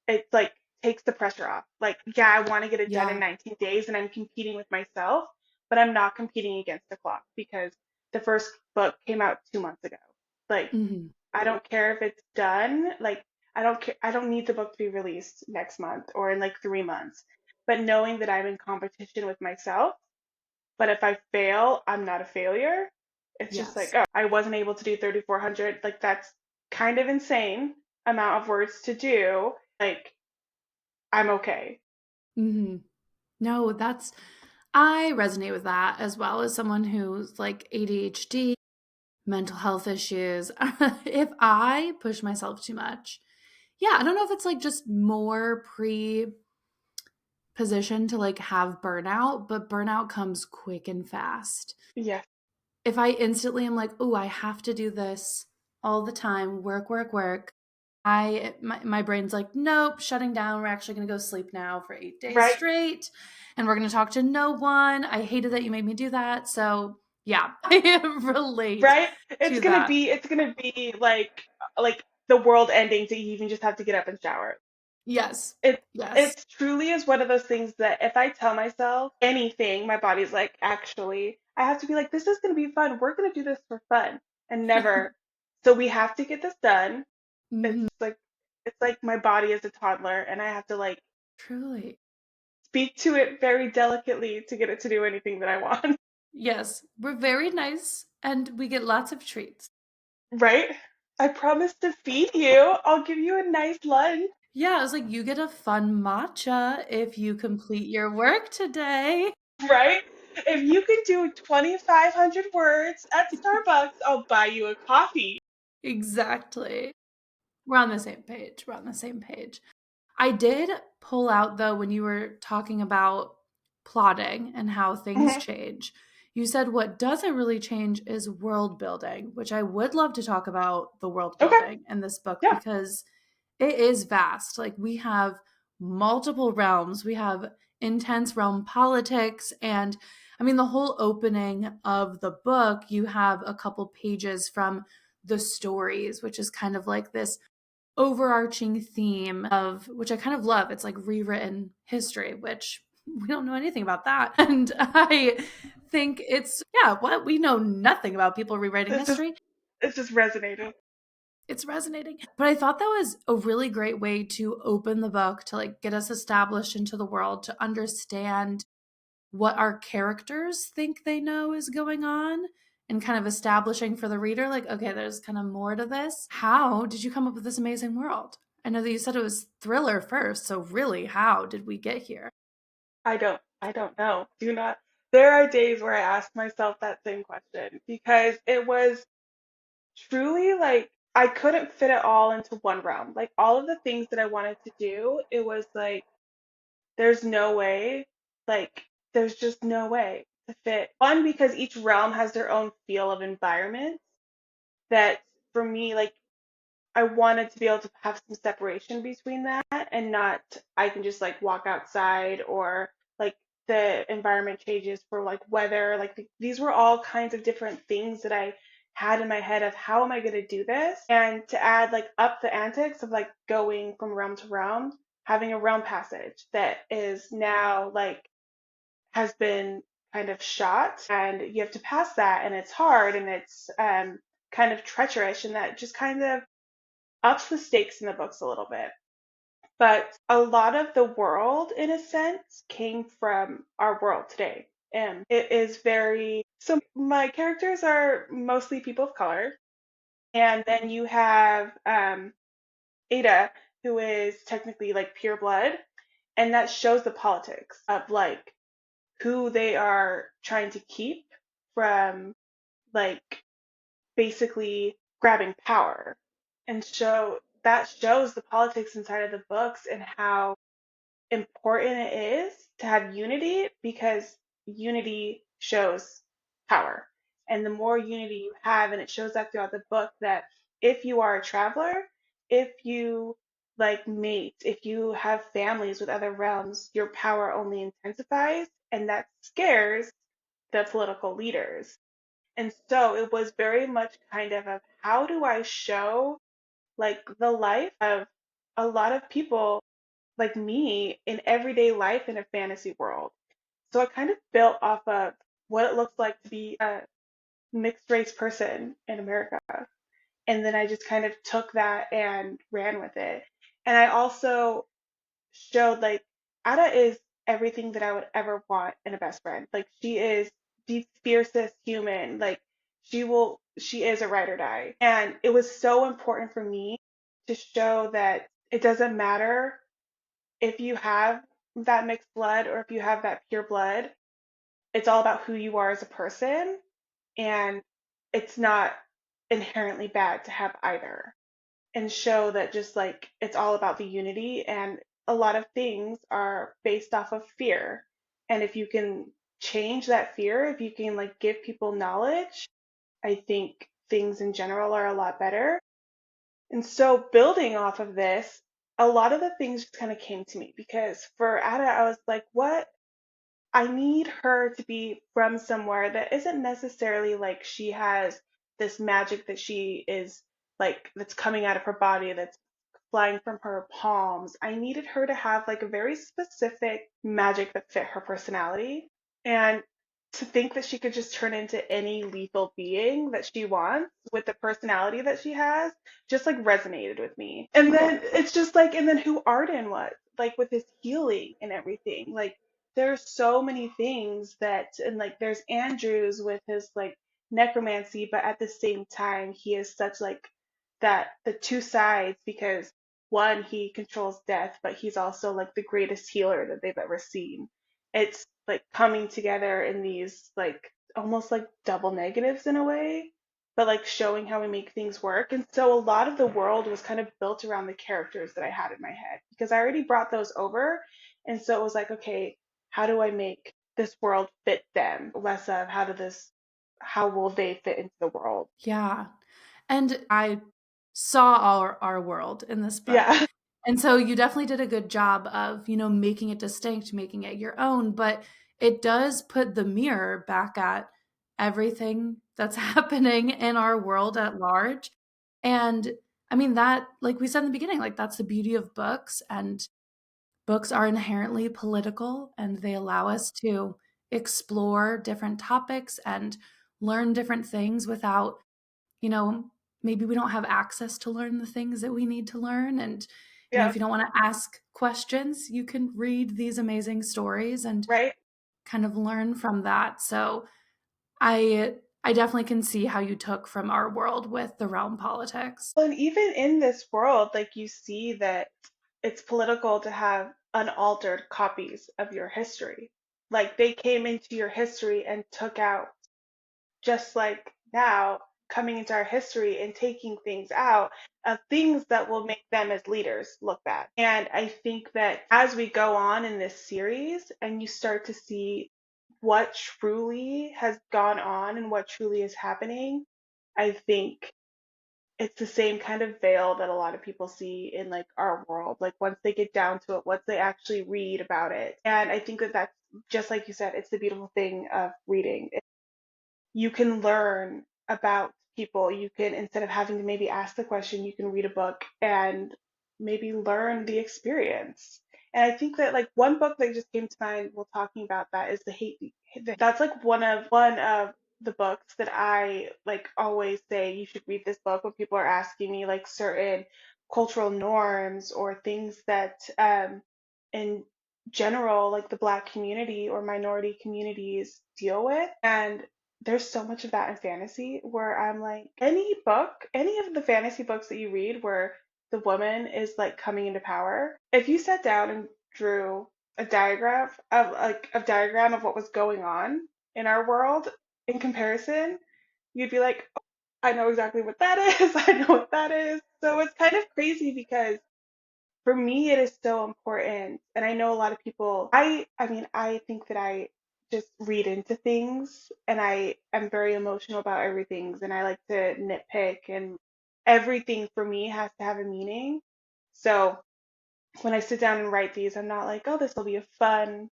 it's like takes the pressure off. Like, yeah, I want to get it done in Yeah. 19 days and I'm competing with myself, but I'm not competing against the clock because the first book came out 2 months ago. Like, Hmm. I don't care if it's done. Like, I don't care. I don't need the book to be released next month or in like 3 months. But knowing that I'm in competition with myself, but if I fail, I'm not a failure. It's just like, Yes. oh, I wasn't able to do 3,400. Like, that's kind of insane amount of words to do. Like, I'm okay. Hmm. No, I resonate with that as well as someone who's like ADHD, mental health issues. If I push myself too much, yeah, I don't know if it's like just more positioned to like have burnout, but burnout comes quick and fast. Yes. If I instantly am like, oh, I have to do this all the time, work, work, work, my brain's like, nope, shutting down. We're actually gonna go sleep now for 8 days Right. straight, and we're gonna talk to no one. I hated that you made me do that. So yeah, I relate Right. to that. It's gonna be like the world ending to even just have to get up and shower. Yes, It yes, it's truly is one of those things that if I tell myself anything, my body's like, actually, I have to be like, this is gonna be fun. We're gonna do this for fun and never. So we have to get this done. hmm, It's like my body is a toddler and I have to like truly, speak to it very delicately to get it to do anything that I want. yes. We're very nice, and we get lots of treats. Right? I promise to feed you. I'll give you a nice lunch. Yeah, I was like, you get a fun matcha if you complete your work today. Right? If you can do 2,500 words at Starbucks, I'll buy you a coffee. Exactly. We're on the same page. We're on the same page. I did pull out, though, when you were talking about plotting and how things Mhm. change. You said what doesn't really change is world building, which I would love to talk about the world Okay. building in this book Yeah. because it is vast. Like we have multiple realms, we have intense realm politics. And I mean, the whole opening of the book, you have a couple pages from the stories, which is kind of like this overarching theme of which I kind of love. It's like rewritten history, which we don't know anything about that. And I think it's, yeah, what we know nothing about people rewriting It's just history. it's just resonating. It's resonating. But I thought that was a really great way to open the book to like get us established into the world to understand what our characters think they know is going on and kind of establishing for the reader, like, okay, there's kind of more to this. How did you come up with this amazing world? I know that you said it was thriller first, so really, how did we get here? I don't know. Do not. There are days where I ask myself that same question because it was truly like I couldn't fit it all into one realm. Like all of the things that I wanted to do, it was like there's no way, like there's just no way to fit. One, because each realm has their own feel of environment that for me, like I wanted to be able to have some separation between that and not I can just like walk outside or like the environment changes for like weather. Like these were all kinds of different things that I had in my head of how am I going to do this? And to add like up the antics of like going from realm to realm, having a realm passage that is now like has been kind of shot and you have to pass that and it's hard and it's kind of treacherous and that just kind of ups the stakes in the books a little bit. But a lot of the world, in a sense, came from our world today. And it is very, so my characters are mostly people of color. And then you have Ada, who is technically like pure blood. And that shows the politics of like who they are trying to keep from like basically grabbing power. And so that shows the politics inside of the books and how important it is to have unity because unity shows power. And the more unity you have, and it shows that throughout the book, that if you are a traveler, if you like mate, if you have families with other realms, your power only intensifies, and that scares the political leaders. And so it was very much kind of how do I show like the life of a lot of people like me in everyday life in a fantasy world. So I kind of built off of what it looks like to be a mixed race person in America. And then I just kind of took that and ran with it. And I also showed like Ada is everything that I would ever want in a best friend. Like she is the fiercest human. Like she is a ride or die. And it was so important for me to show that it doesn't matter if you have that mixed blood or if you have that pure blood. It's all about who you are as a person. And it's not inherently bad to have either and show that just like it's all about the unity and a lot of things are based off of fear. And if you can change that fear, if you can like give people knowledge, I think things in general are a lot better. And so building off of this, a lot of the things just kind of came to me because for Ada, I was like, what? I need her to be from somewhere that isn't necessarily like she has this magic that she is like that's coming out of her body that's flying from her palms. I needed her to have like a very specific magic that fit her personality. And to think that she could just turn into any lethal being that she wants with the personality that she has just like resonated with me. And then it's just like, and then who Arden was, like with his healing and everything. Like there's so many things that, and like there's Andrews with his like necromancy, but at the same time, he is such like that the two sides because one, he controls death, but he's also like the greatest healer that they've ever seen. It's like coming together in these like almost like double negatives in a way, but like showing how we make things work. And so a lot of the world was kind of built around the characters that I had in my head because I already brought those over. And so it was like, okay, how do I make this world fit them? Less of how will they fit into the world? Yeah. And I saw our world in this book. Yeah. And so you definitely did a good job of, making it distinct, making it your own, but it does put the mirror back at everything that's happening in our world at large. And I mean that, like we said in the beginning, like that's the beauty of books, and books are inherently political and they allow us to explore different topics and learn different things without, you know, maybe we don't have access to learn the things that we need to learn. And, Yeah. if you don't want to ask questions, you can read these amazing stories and Right. kind of learn from that. So I definitely can see how you took from our world with the realm politics. Well, and even in this world, like you see that it's political to have unaltered copies of your history. Like they came into your history and took out, just like now, coming into our history and taking things out of things that will make them as leaders look bad. And I think that as we go on in this series and you start to see what truly has gone on and what truly is happening, I think it's the same kind of veil that a lot of people see in like our world. Like once they get down to it, once they actually read about it. And I think that that's just like you said, it's the beautiful thing of reading. You can learn about people. You can, instead of having to maybe ask the question, you can read a book and maybe learn the experience. And I think that like one book that just came to mind while talking about that is That's like one of the books that I like always say you should read this book when people are asking me like certain cultural norms or things that in general like the Black community or minority communities deal with. And there's so much of that in fantasy where I'm like, any of the fantasy books that you read where the woman is like coming into power, if you sat down and drew a diagram of what was going on in our world in comparison, you'd be like, oh, I know exactly what that is. I know what that is. So it's kind of crazy because for me it is so important, and I know a lot of people, I mean I think that I just read into things and I am very emotional about everything and I like to nitpick, and everything for me has to have a meaning. So when I sit down and write these, I'm not like, oh, this will be a fun,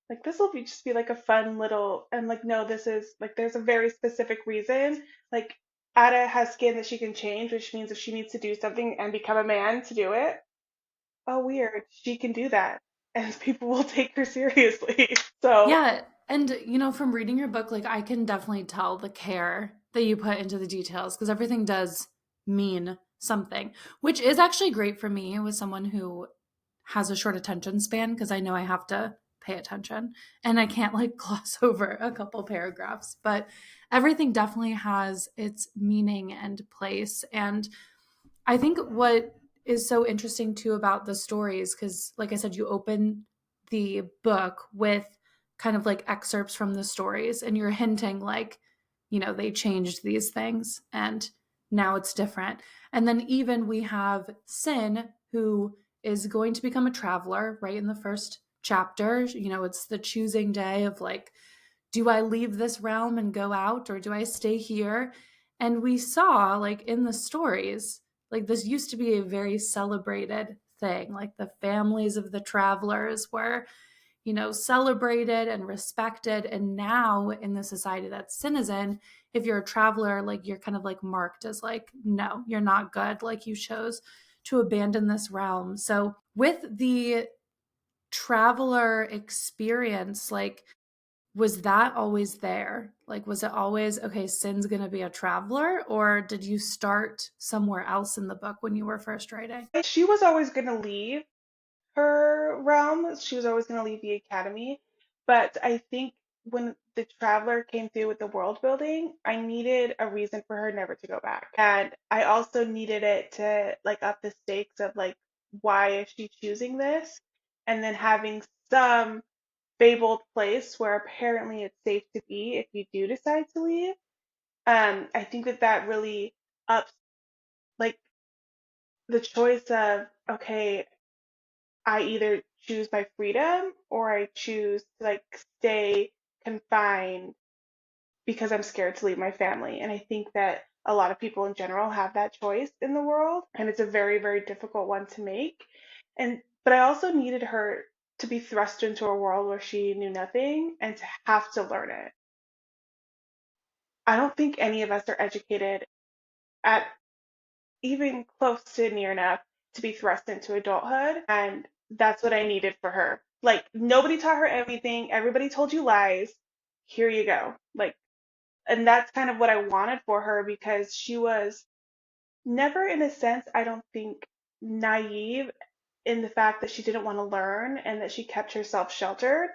like this will be just be like a fun little, and like no, this is like there's a very specific reason. Like Ada has skin that she can change, which means if she needs to do something and become a man to do it, oh, weird, she can do that. And people will take her seriously. So, Yeah, and from reading your book, like I can definitely tell the care that you put into the details because everything does mean something, which is actually great for me with someone who has a short attention span because I know I have to pay attention and I can't like gloss over a couple paragraphs, but everything definitely has its meaning and place. And I think what is so interesting too about the stories, because like I said, you open the book with kind of like excerpts from the stories, and you're hinting like, they changed these things and now it's different. And then even we have Sin, who is going to become a traveler right in the first chapter. It's the choosing day of like, do I leave this realm and go out or do I stay here? And we saw, like, in the stories, like, this used to be a very celebrated thing. Like, the families of the travelers were, celebrated and respected. And now, in the society that Sin is in, if you're a traveler, like, you're kind of like marked as, like, no, you're not good. Like, you chose to abandon this realm. So, with the traveler experience, like, was that always there? Like, was it always, okay, Sin's going to be a traveler? Or did you start somewhere else in the book when you were first writing? she was always going to leave her realm. She was always going to leave the academy. But I think when the Traveler came through with the world building, I needed a reason for her never to go back. And I also needed it to like up the stakes of like, why is she choosing this? And then having some fabled place where apparently it's safe to be if you do decide to leave. I think that that really ups like the choice of, okay, I either choose my freedom or I choose to like stay confined because I'm scared to leave my family. And I think that a lot of people in general have that choice in the world, and it's a very, very difficult one to make. And but I also needed her to be thrust into a world where she knew nothing and to have to learn it. I don't think any of us are educated at even close to near enough to be thrust into adulthood. And that's what I needed for her. Like, nobody taught her anything. Everybody told you lies. Here you go. Like, and that's kind of what I wanted for her because she was never, in a sense, I don't think, naive in the fact that she didn't want to learn and that she kept herself sheltered.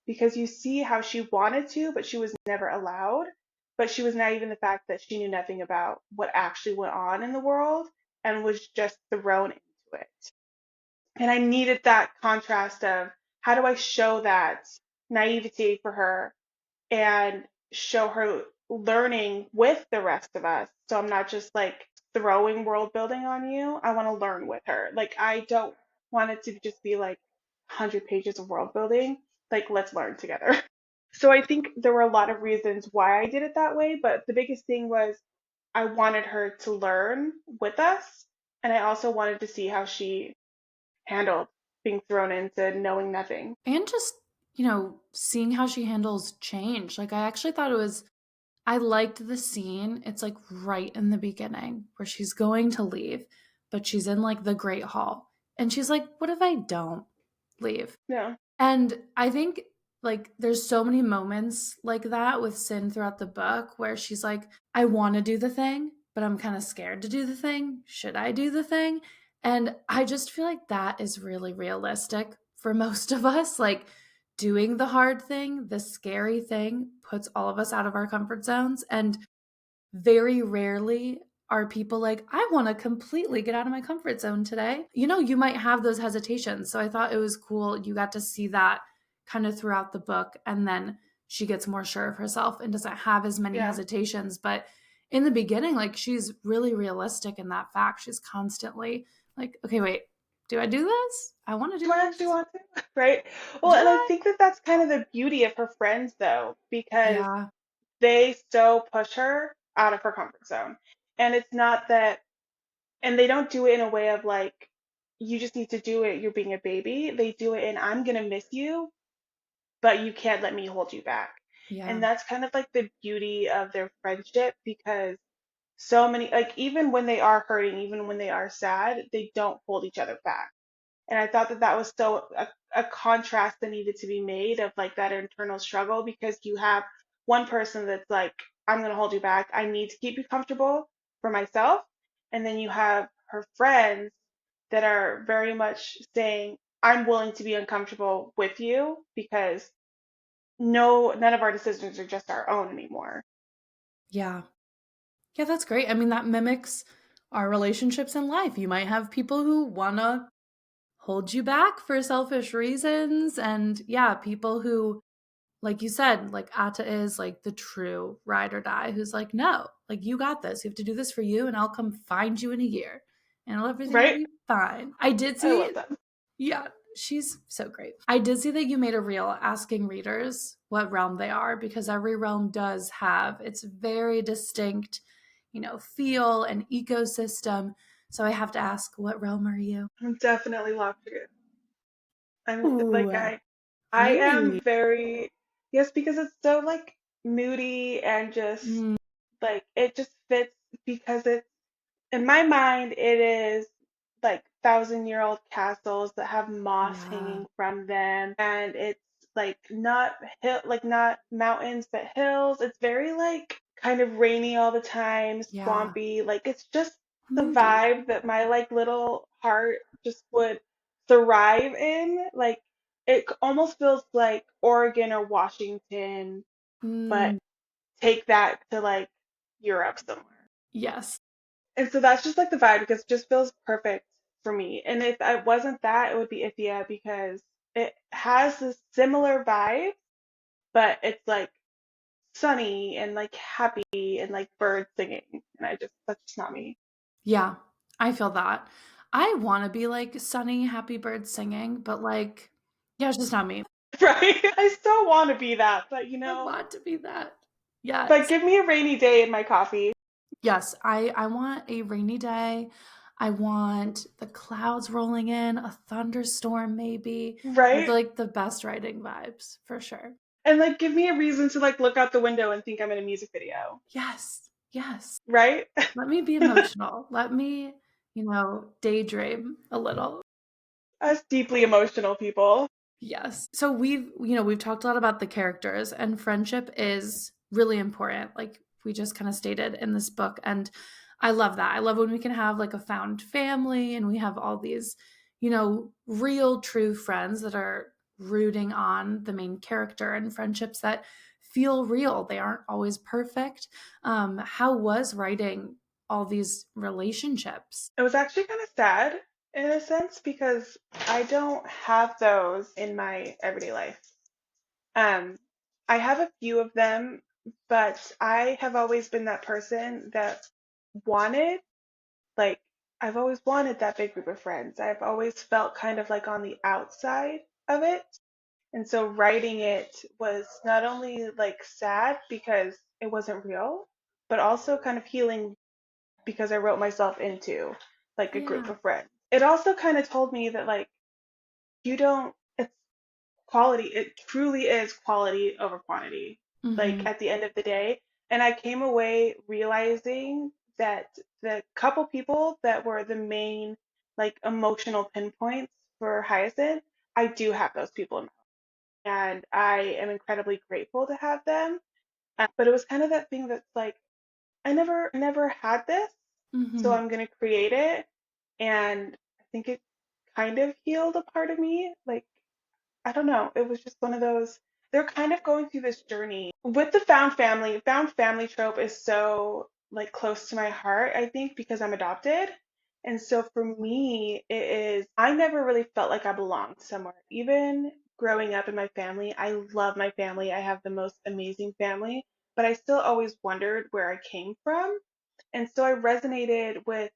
because you see how she wanted to, but she was never allowed. But she was naive in the fact that she knew nothing about what actually went on in the world and was just thrown into it. And I needed that contrast of how do I show that naivety for her and show her learning with the rest of us. So I'm not just like throwing world building on you. I want to learn with her. Like I don't want it to just be like 100 pages of world building. Like let's learn together. So I think there were a lot of reasons why I did it that way, but the biggest thing was I wanted her to learn with us, and I also wanted to see how she handled being thrown into knowing nothing. And just, seeing how she handles change. Like, I actually thought I liked the scene. It's like right in the beginning where she's going to leave, but she's in like the Great Hall. And she's like, what if I don't leave? Yeah. And I think like there's so many moments like that with Sin throughout the book where she's like, I want to do the thing, but I'm kind of scared to do the thing. Should I do the thing? And I just feel like that is really realistic for most of us. Like doing the hard thing, the scary thing puts all of us out of our comfort zones. And very rarely are people like, I want to completely get out of my comfort zone today. You might have those hesitations. So I thought it was cool. You got to see that kind of throughout the book. And then she gets more sure of herself and doesn't have as many Yeah. hesitations. But in the beginning, like she's really realistic in that fact. She's constantly like, okay, wait, do I do this? I want to do Do I actually this. want to? Right? Well, Do and I I? think that that's kind of the beauty of her friends, though, because Yeah. they so push her out of her comfort zone. And it's not that, and they don't do it in a way of like, you just need to do it, you're being a baby. They do it in, I'm going to miss you, but you can't let me hold you back. Yeah. And that's kind of like the beauty of their friendship because so many, like, even when they are hurting, even when they are sad, they don't hold each other back. And I thought that that was so a contrast that needed to be made of like that internal struggle because you have one person that's like, I'm going to hold you back. I need to keep you comfortable for myself. And then you have her friends that are very much saying, I'm willing to be uncomfortable with you because none of our decisions are just our own anymore. Yeah. Yeah, that's great. I mean, that mimics our relationships in life. You might have people who want to hold you back for selfish reasons. And yeah, people who, like you said, like Atta is like the true ride or die who's like, no, like you got this. You have to do this for you, and I'll come find you in a year and everything will Right? be fine. I did I see, love that. yeah, she's so great. I did see that you made a reel asking readers what realm they are because every realm does have its very distinct, feel and ecosystem. So I have to ask, what realm are you? I'm definitely locked in. I'm like Ooh, I really? am very yes because it's so like moody and just Mm, like it just fits because it's in my mind it is like 1,000-year-old castles that have moss yeah, hanging from them and it's like not hill like not mountains but hills. It's very like kind of rainy all the time, yeah, swampy. Like it's just the moody. vibe that my like little heart just would thrive in. Like it almost feels like Oregon or Washington, but Mm, take that to like Europe somewhere. yes. And so that's just like the vibe because it just feels perfect for me. And if I wasn't that, it would be Ithia because it has this similar vibe, but it's like sunny and like happy and like birds singing. And that's just not me. Yeah, I feel that. I want to be like sunny, happy birds singing, but like, yeah, it's just not me. Right? I still want to be that, but I want to be that. but Yes. give me a rainy day in my coffee, Yes, I want a rainy day. I want the clouds rolling in, a thunderstorm maybe, with right? like the best writing vibes for sure. And like give me a reason to like look out the window and think I'm in a music video, Yes. Yes. right? Let me be emotional. Let me, daydream a little. Us deeply emotional people. Yes. So we've talked a lot about the characters, and friendship is really important, like we just kind of stated in this book. And I love that. I love when we can have like a found family and we have all these, real true friends that are rooting on the main character and friendships that feel real. They aren't always perfect. How was writing all these relationships? It was actually kind of sad in a sense because I don't have those in my everyday life. Um, I have a few of them, but I have always been that person that wanted, like, I've always wanted that big group of friends. I've always felt kind of like on the outside of it. And so writing it was not only like sad because it wasn't real, but also kind of healing because I wrote myself into like a group Yeah. of friends. It also kind of told me that like you don't, it's quality, it truly is quality over quantity, like Mm-hmm. at the end of the day. And I came away realizing that the couple people that were the main like emotional pinpoints for Hyacinth, I do have those people in my life, and I am incredibly grateful to have them. But it was kind of that thing that's like, I never had this, so Mm-hmm. I'm gonna create it. And I think it kind of healed a part of me. Like, I don't know. It was just one of those. They're kind of going through this journey with the found family. Found family trope is so like close to my heart, I think, because I'm adopted. And so for me, it is, I never really felt like I belonged somewhere. Even growing up in my family, I love my family. I have the most amazing family, but I still always wondered where I came from. And so I resonated with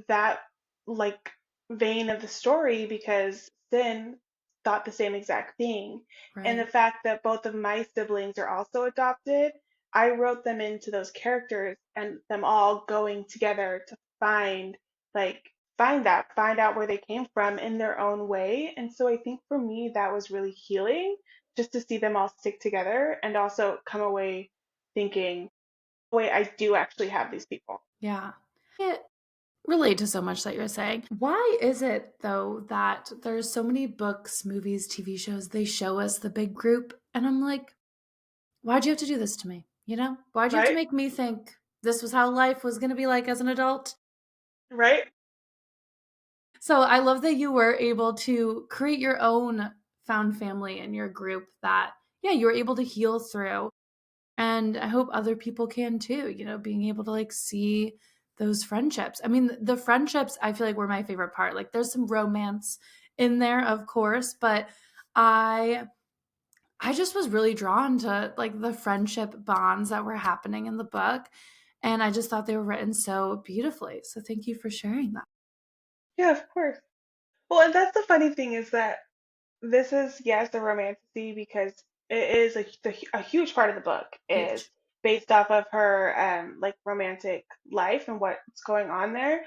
that like vein of the story because Sin thought the same exact thing. And the Right. fact that both of my siblings are also adopted, I wrote them into those characters and them all going together to find like find out where they came from in their own way. And so I think for me that was really healing just to see them all stick together and also come away thinking, wait, I do actually have these people. Yeah. I relate to so much that you're saying. Why is it though that there's so many books, movies, TV shows, they show us the big group and I'm like, why'd you have to do this to me? You know? Why'd you have to Right? make me think this was how life was going to be like as an adult? Right? So I love that you were able to create your own found family in your group that, yeah, you were able to heal through. And I hope other people can too, you know, being able to like see those friendships. I mean, the friendships I feel like were my favorite part. Like there's some romance in there, of course, but I I just was really drawn to like the friendship bonds that were happening in the book. And I just thought they were written so beautifully. So thank you for sharing that. Yeah, of course. Well, and that's the funny thing is that this is, yes, a romantasy because it is a huge part of the book is Huge. based off of her like romantic life and what's going on there.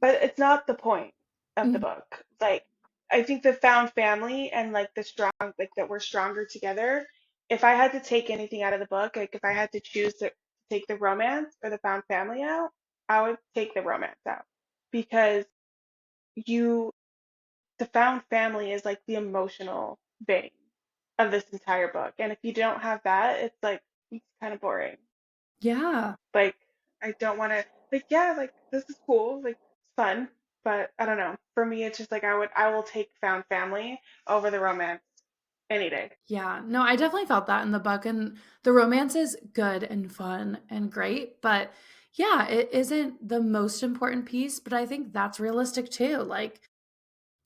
But it's not the point of the Mhm. book. Like, I think the found family and like the strong, like that we're stronger together. If I had to take anything out of the book, like if I had to choose to take the romance or the found family out, I would take the romance out because you the found family is like the emotional vein of this entire book. And if you don't have that, it's like it's kind of boring. Yeah. Like I don't want to like yeah, like this is cool, like it's fun, but I don't know. For me, it's just like I will take found family over the romance any day. Yeah, no, I definitely felt that in the book, and the romance is good and fun and great, but yeah, it isn't the most important piece, but I think that's realistic too. Like,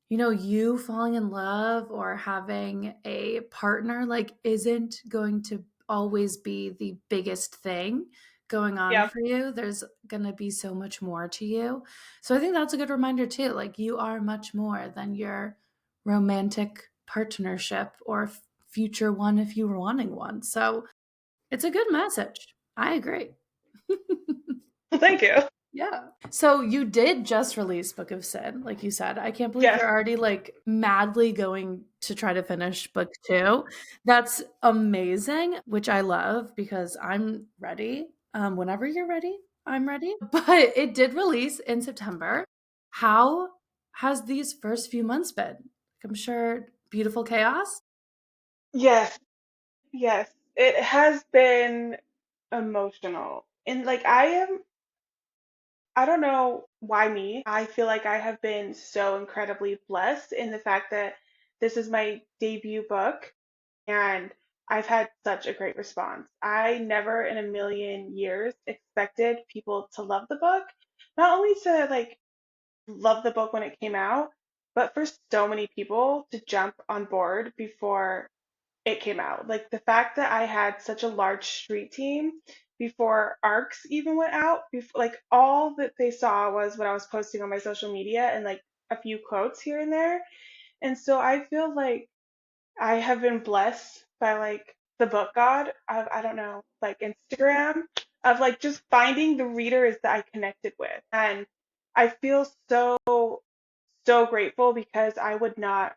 you know, you falling in love or having a partner like isn't going to always be the biggest thing going on Yeah. for you. There's going to be so much more to you. So I think that's a good reminder too. Like you are much more than your romantic partnership or future one if you were wanting one. So it's a good message. I agree. Well, thank you. Yeah. So you did just release Book of Sin, like you said. I can't believe Yes. you're already like madly going to try to finish book 2. That's amazing, which I love because I'm ready. Whenever you're ready, I'm ready. But it did release in September. How has these first few months been? I'm sure beautiful chaos. Yes. Yes. It has been emotional. And like I don't know why me. I feel like I have been so incredibly blessed in the fact that this is my debut book, and I've had such a great response. I never in a million years expected people to love the book, not only to like love the book when it came out, but for so many people to jump on board before it came out. Like the fact that I had such a large street team before ARCs even went out, before like all that they saw was what I was posting on my social media and like a few quotes here and there. And so I feel like I have been blessed by like the book god of, I don't know, like Instagram, of like just finding the readers that I connected with. And I feel so grateful because I would not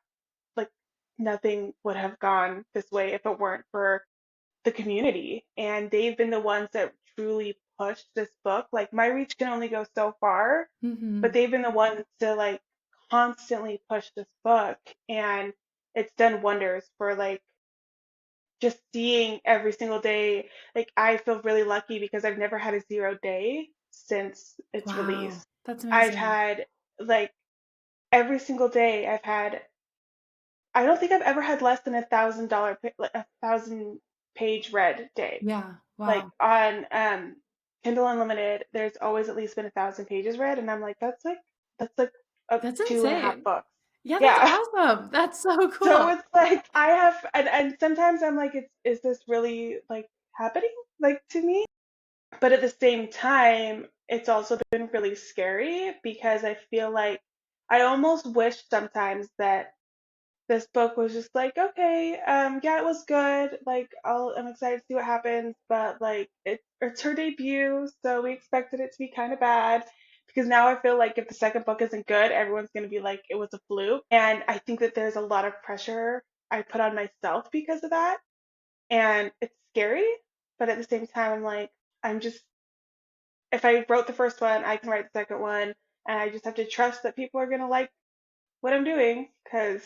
like nothing would have gone this way if it weren't for the community. And they've been the ones that truly pushed this book. Like my reach can only go so far, but Mm-hmm. they've been the ones to like constantly push this book, and it's done wonders for like just seeing every single day. Like I feel really lucky because I've never had a 0 day since its Wow. release. That's I've amazing. had like every single day I've had, I don't think I've ever had less than $1,000 like a 1,000 page read day. Yeah. Like Wow. on Kindle Unlimited, there's always at least been 1,000 pages read, and I'm like, that's like That's two and a half insane. books. Yeah, that's Yeah. awesome. That's so So cool. it's like I have, and sometimes I'm like, is this really like happening like to me? But at the same time, it's also been really scary because I feel like I almost wish sometimes that this book was just like, okay, yeah, it was good. Like, I'm excited to see what happens, but like, it's her debut, so we expected it to be kind of bad. Because now I feel like if the second book isn't good, everyone's gonna be like, it was a fluke. And I think that there's a lot of pressure I put on myself because of that, and it's scary. But at the same time, I'm like, I'm just, if I wrote the first one, I can write the second one, and I just have to trust that people are gonna like what I'm doing because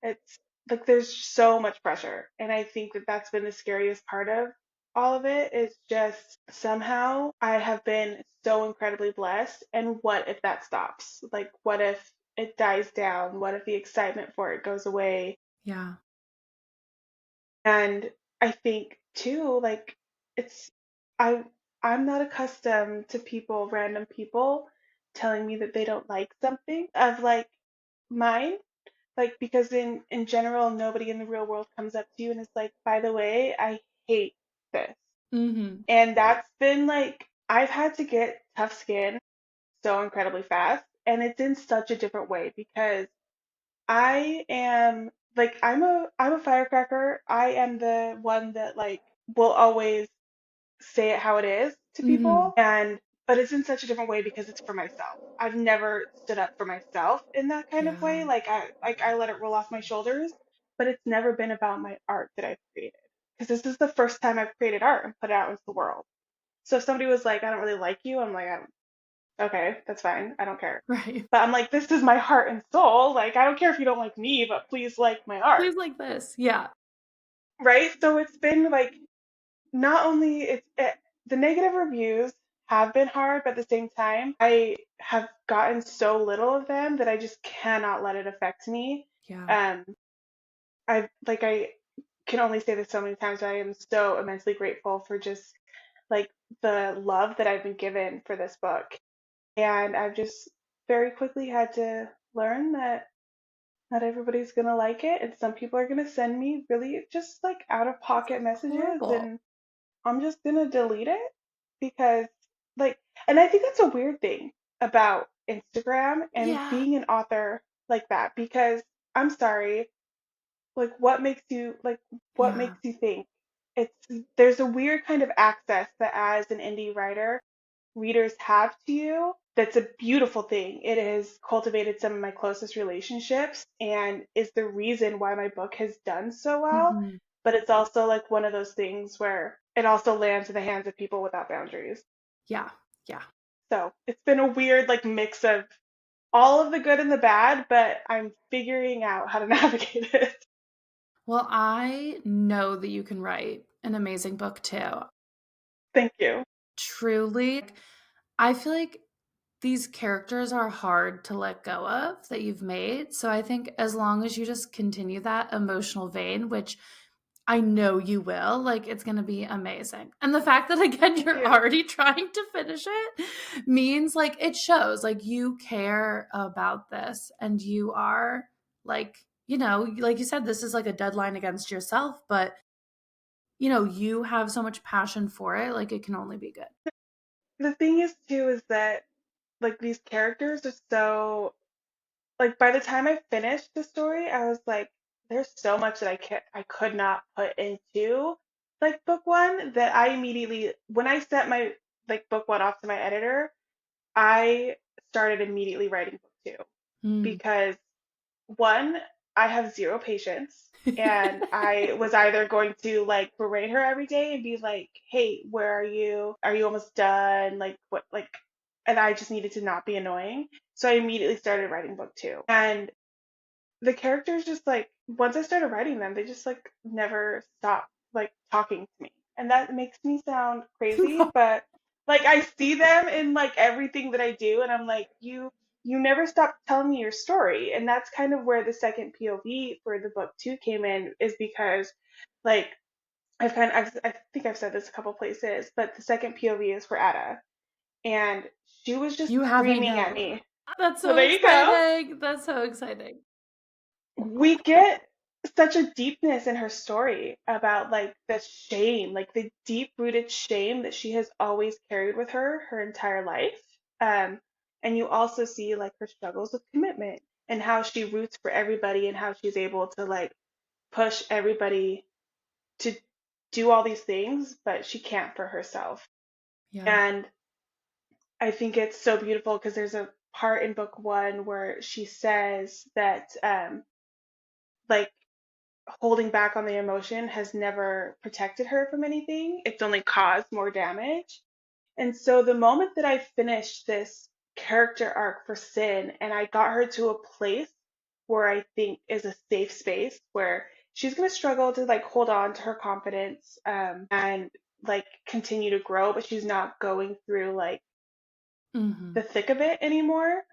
it's like there's so much pressure. And I think that that's been the scariest part of all of it is just somehow I have been so incredibly blessed. And what if that stops? Like, what if it dies down? What if the excitement for it goes away? Yeah. And I think too, like, it's, I, I'm not accustomed to people, random people, telling me that they don't like something of like mine, like because in general nobody in the real world comes up to you and is like, by the way, I hate this. Mm-hmm. And that's been like I've had to get tough skin so incredibly fast, and it's in such a different way because I am like I'm a firecracker. I am the one that like will always say it how it is to Mm-hmm. people, and but it's in such a different way because it's for myself. I've never stood up for myself in that kind of Yeah. way. Like I let it roll off my shoulders, but it's never been about my art that I've created. Because this is the first time I've created art and put it out into the world. So if somebody was like, I don't really like you, I'm like, okay, that's fine. I don't care. Right. But I'm like, this is my heart and soul. Like, I don't care if you don't like me, but please like my art. Please like this. Yeah. Right? So it's been like not only the negative reviews have been hard, but at the same time, I have gotten so little of them that I just cannot let it affect me. Yeah. Um, I can only say this so many times, but I am so immensely grateful for just like the love that I've been given for this book. And I've just very quickly had to learn that not everybody's gonna like it, and some people are gonna send me really just like out of pocket messages, Horrible. and I'm just gonna delete it because like, and I think that's a weird thing about Instagram and Yeah. being an author like that because I'm sorry, like what Yeah. makes you think it's there's a weird kind of access that as an indie writer readers have to you that's a beautiful thing. It has cultivated some of my closest relationships and is the reason why my book has done so well. Mm-hmm. But it's also like one of those things where it also lands in the hands of people without boundaries. Yeah. Yeah. So it's been a weird like mix of all of the good and the bad, but I'm figuring out how to navigate it. Well, I know that you can write an amazing book too. Thank you. Truly, I feel like these characters are hard to let go of that you've made. So I think as long as you just continue that emotional vein, which I know you will, like it's going to be amazing. And the fact that again Thank you're you. already trying to finish it means like it shows like you care about this and you are like, like you said this is like a deadline against yourself, but you have so much passion for it, like it can only be good. The thing is too is that like these characters are so like by the time I finished the story, I was like, there's so much that I could not put into like book one that I immediately when I sent my like book one off to my editor, I started immediately writing book two Mm. because one, I have zero patience. And I was either going to like berate her every day and be like, hey, where are you? Are you almost done? Like, what, like, and I just needed to not be annoying. So I immediately started writing book two. And the characters just like once I started writing them, they just like never stopped like talking to me. And that makes me sound crazy, but like I see them in like everything that I do and I'm like, you never stop telling me your story. And that's kind of where the second POV for the book two came in, is because like I think I've said this a couple places, but the second POV is for Ada. And she was just You have me screaming at now. me. That's Well, so there you go. exciting. That's so exciting. We get such a deepness in her story about like the shame, like the deep rooted shame that she has always carried with her entire life. Um, and you also see like her struggles with commitment and how she roots for everybody and how she's able to like push everybody to do all these things, but she can't for herself. Yeah. And I think it's so beautiful because there's a part in book one where she says that like holding back on the emotion has never protected her from anything. It's only caused more damage. And so the moment that I finished this character arc for Sin and I got her to a place where I think is a safe space where she's going to struggle to like hold on to her confidence and like continue to grow, but she's not going through like Mm-hmm. the thick of it anymore.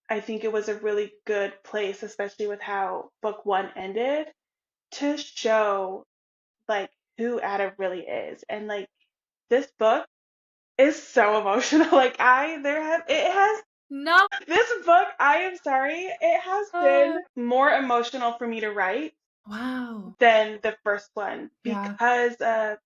I think it was a really good place, especially with how book one ended, to show like who Ada really is. And like this book is so emotional. Like I there have it has No. this book, I am sorry, it has been Uh, more emotional for me to write wow. than the first one Yeah. because of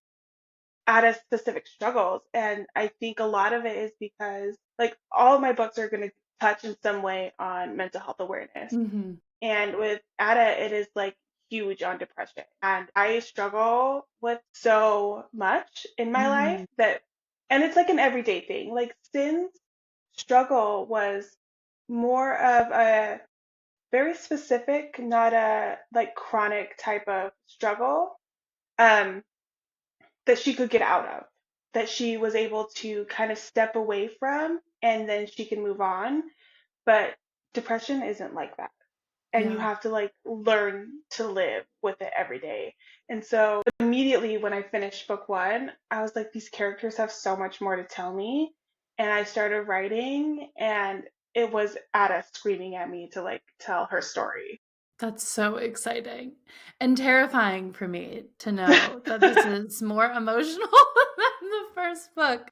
Ada's specific struggles. And I think a lot of it is because like all of my books are gonna touch in some way on mental health awareness. Mm-hmm. And with Ada, it is like huge on depression. And I struggle with so much in my life Mm-hmm. that, and it's like an everyday thing. Like Sin's struggle was more of a very specific, not a like chronic type of struggle um, that she could get out of, that she was able to kind of step away from and then she can move on. But depression isn't like that, and you Yeah. have to like learn to live with it every day. And so immediately when I finished book one, I was like, these characters have so much more to tell me. And I started writing, and it was Ada screaming at me to like tell her story. That's so exciting and terrifying for me to know that this is more emotional than the first book.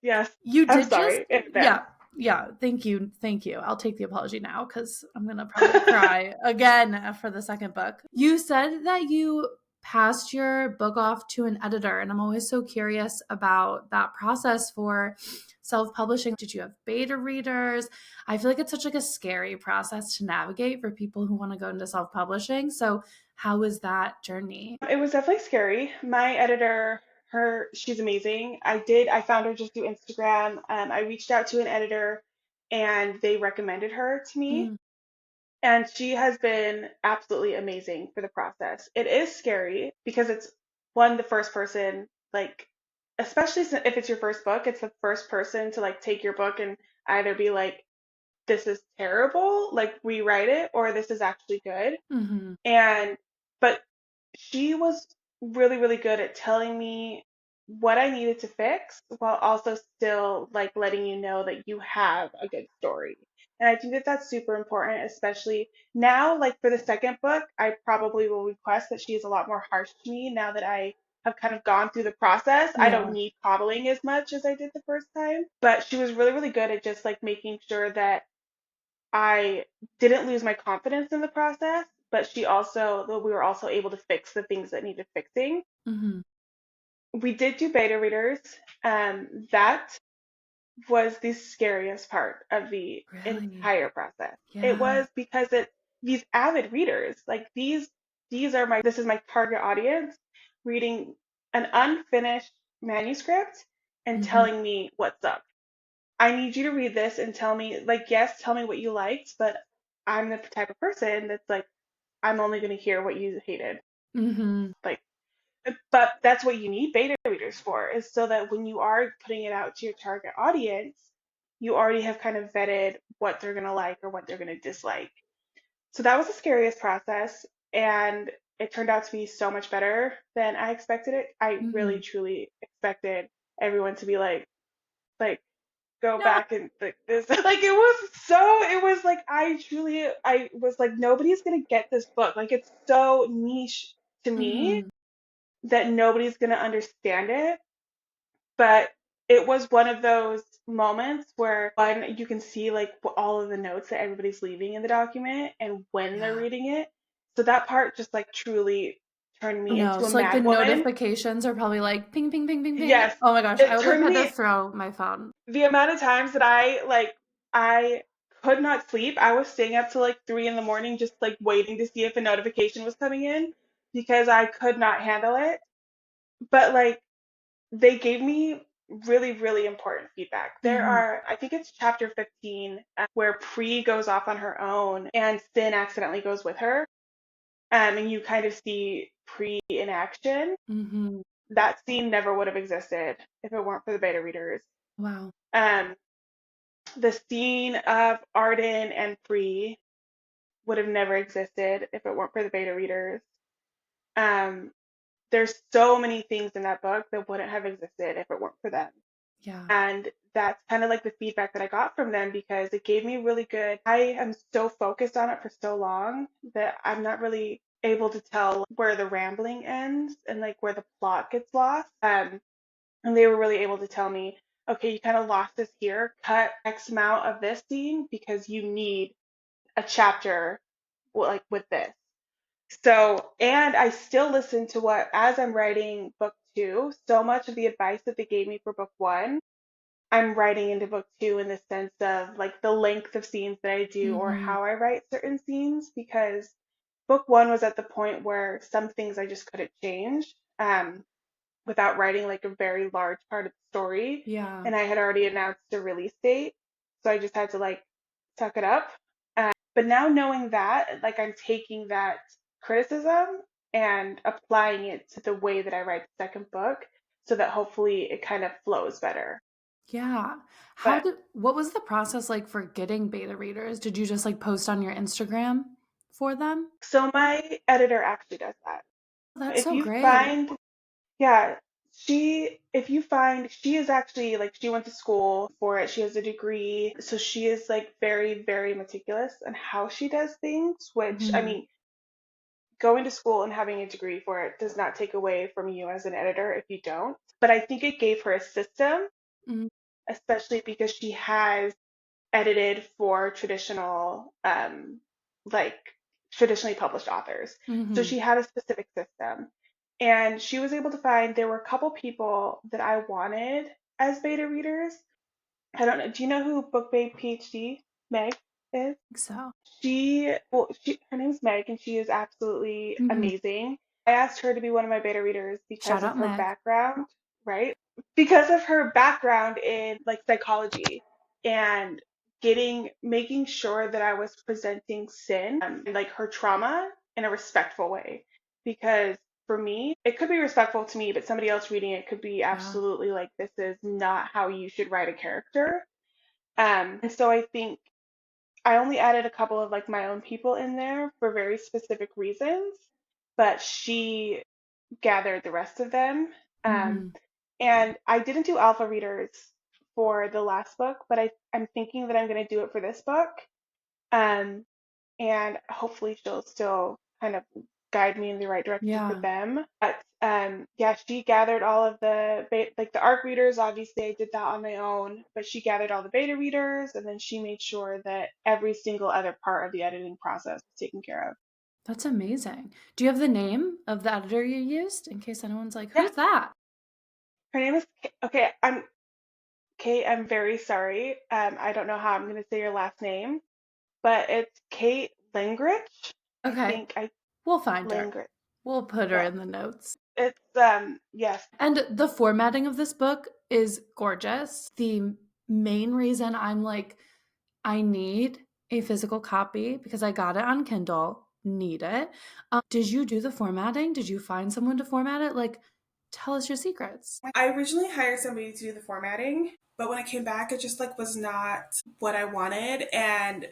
Yes, You I'm did just sorry in advance. yeah, yeah, thank you, thank you. I'll take the apology now because I'm gonna probably cry again for the second book. You said that you passed your book off to an editor, and I'm always so curious about that process for self-publishing. Did you have beta readers? I feel like it's such like a scary process to navigate for people who want to go into self-publishing. So how was that journey? It was definitely scary. My editor, she's amazing. I found her just through Instagram. I reached out to an editor and they recommended her to me. Mm, And she has been absolutely amazing for the process. It is scary because it's one, the first person, like, especially if it's your first book, it's the first person to like take your book and either be like, this is terrible, like rewrite it, or this is actually good. mhm, And, but she was really, really good at telling me what I needed to fix while also still like letting you know that you have a good story. And I think that that's super important, especially now, like for the second book, I probably will request that she is a lot more harsh to me now that I have kind of gone through the process. I don't Yeah. need coddling as much as I did the first time, but she was really, really good at just like making sure that I didn't lose my confidence in the process, but we were also able to fix the things that needed fixing. Mm-hmm. We did do beta readers. That was the scariest part of the Really? entire process. It Yeah. was because these avid readers, like this is my target audience reading an unfinished manuscript and Mm-hmm. telling me what's up. I need you to read this and tell me, like, yes, tell me what you liked, but I'm the type of person that's like, I'm only going to hear what you hated. Mm-hmm. Like, but that's what you need beta readers for, is so that when you are putting it out to your target audience, you already have kind of vetted what they're going to like or what they're going to dislike. So that was the scariest process. And it turned out to be so much better than I expected it. I really, Mm-hmm. truly expected everyone to be like, go No. back and like this. Like it was like I was like, nobody's going to get this book. Like it's so niche to me Mm-hmm. that nobody's going to understand it. But it was one of those moments where one, you can see like all of the notes that everybody's leaving in the document and when they're Yeah. reading it. So that part just like truly turned me No. into a So like the mad woman. notifications are probably like ping, ping, ping, ping, ping. Yes, Oh my gosh. I it would have turned had to me throw my phone. the amount of times that I could not sleep. I was staying up till like 3 in the morning just like waiting to see if a notification was coming in because I could not handle it. But like they gave me really, really important feedback. Mm-hmm. I think it's chapter 15, where Pre goes off on her own and Sin accidentally goes with her. And you kind of see Pre in action. Mm-hmm. That scene never would have existed if it weren't for the beta readers. Wow. Um, the scene of Arden and Pre would have never existed if it weren't for the beta readers. Um, there's so many things in that book that wouldn't have existed if it weren't for them. Yeah. And that's kind of like the feedback that I got from them because it gave me really good. I am so focused on it for so long that I'm not really able to tell where the rambling ends and like where the plot gets lost. And they were really able to tell me, okay, you kind of lost this here, cut X amount of this scene because you need a chapter like with this. So, and I still listen to as I'm writing book two, so much of the advice that they gave me for book one I'm writing into book two in the sense of like the length of scenes that I do or Mm-hmm. how I write certain scenes because book one was at the point where some things I just couldn't change without writing like a very large part of the story. Yeah. And I had already announced a release date. So I just had to like suck it up. But now knowing that, like I'm taking that criticism and applying it to the way that I write the second book so that hopefully it kind of flows better. Yeah. But What was the process like for getting beta readers? Did you just like post on your Instagram for them? so my editor actually does that. That's If so you great. find, yeah, if you find, she is actually like, she went to school for it. She has a degree. So she is like very, very meticulous on how she does things, which I Mhm. mean, going to school and having a degree for it does not take away from you as an editor if you don't. But I think it gave her a system, Mhm. especially because she has edited for like traditionally published authors. So Mhm. she had a specific system. And she was able to find there were a couple people that I wanted as beta readers. I don't know. Do you know who Book Babe PhD Meg is? So, Her name's Meg, and she is absolutely mhm. amazing. I asked her to be one of my beta readers because Shout of out her Meg. background, right? Because of her background in like psychology and making sure that I was presenting Sin and like her trauma in a respectful way. Because for me, it could be respectful to me, but somebody else reading it could be Yeah. absolutely like, this is not how you should write a character. And so I think I only added a couple of like my own people in there for very specific reasons, but she gathered the rest of them. Um, Mhm. And I didn't do alpha readers for the last book, but I'm thinking that I'm going to do it for this book. Um, and hopefully she'll still kind of guide me in the right direction for Yeah, them. But yeah, she gathered all of like the ARC readers. Obviously, I did that on my own, but she gathered all the beta readers, and then she made sure that every single other part of the editing process was taken care of. that's amazing. Do you have the name of the editor you used in case anyone's like, Yeah, who's that? her name is okay. I'm Kate. I'm very sorry. I don't know how I'm going to say your last name, but it's Kate Langrich. I Okay, think I we'll find her. Langrich. We'll put her Yeah, in the notes. it's yes. And the formatting of this book is gorgeous. The main reason I'm like, I need a physical copy because I got it on Kindle, need it. Did you do the formatting? Did you find someone to format it? Like, tell us your secrets. I originally hired somebody to do the formatting, but when I came back, it just like was not what I wanted, and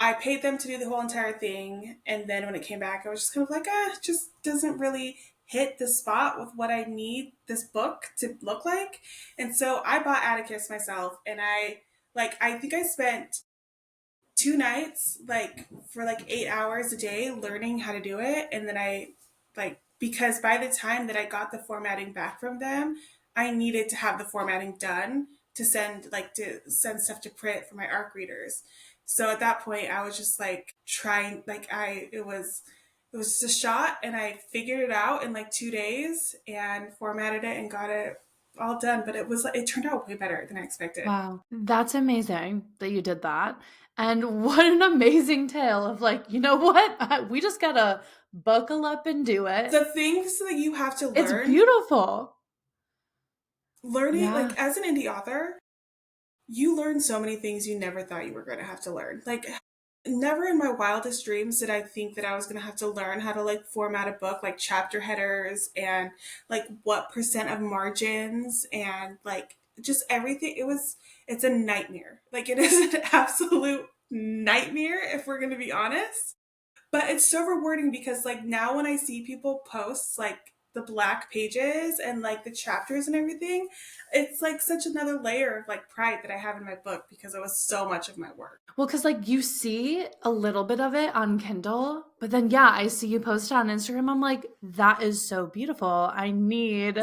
I paid them to do the whole entire thing. And then when it came back, I was just kind of like, it just doesn't really hit the spot with what I need this book to look like. And so I bought Atticus myself, and I think I spent 2 nights like for like 8 hours a day learning how to do it. And then because by the time that I got the formatting back from them, I needed to have the formatting done to send stuff to print for my ARC readers. So at that point I was just like trying, it was just a shot, and I figured it out in like 2 days and formatted it and got it all done. But it turned out way better than I expected. Wow, that's amazing that you did that. And what an amazing tale of like, you know what? We just gotta buckle up and do it. The things that you have to It's learn, beautiful. learning Yeah. like as an indie author, you learn so many things you never thought you were going to have to learn. Like, never in my wildest dreams did I think that I was going to have to learn how to like format a book, like chapter headers and like what percent of margins and like just everything. It's a nightmare. Like, it is an absolute nightmare if we're going to be honest. But it's so rewarding because like now when I see people post like the black pages and like the chapters and everything, it's like such another layer of like pride that I have in my book because it was so much of my work. Well, because like you see a little bit of it on Kindle, but then yeah, I see you post it on Instagram. I'm like, that is so beautiful. I need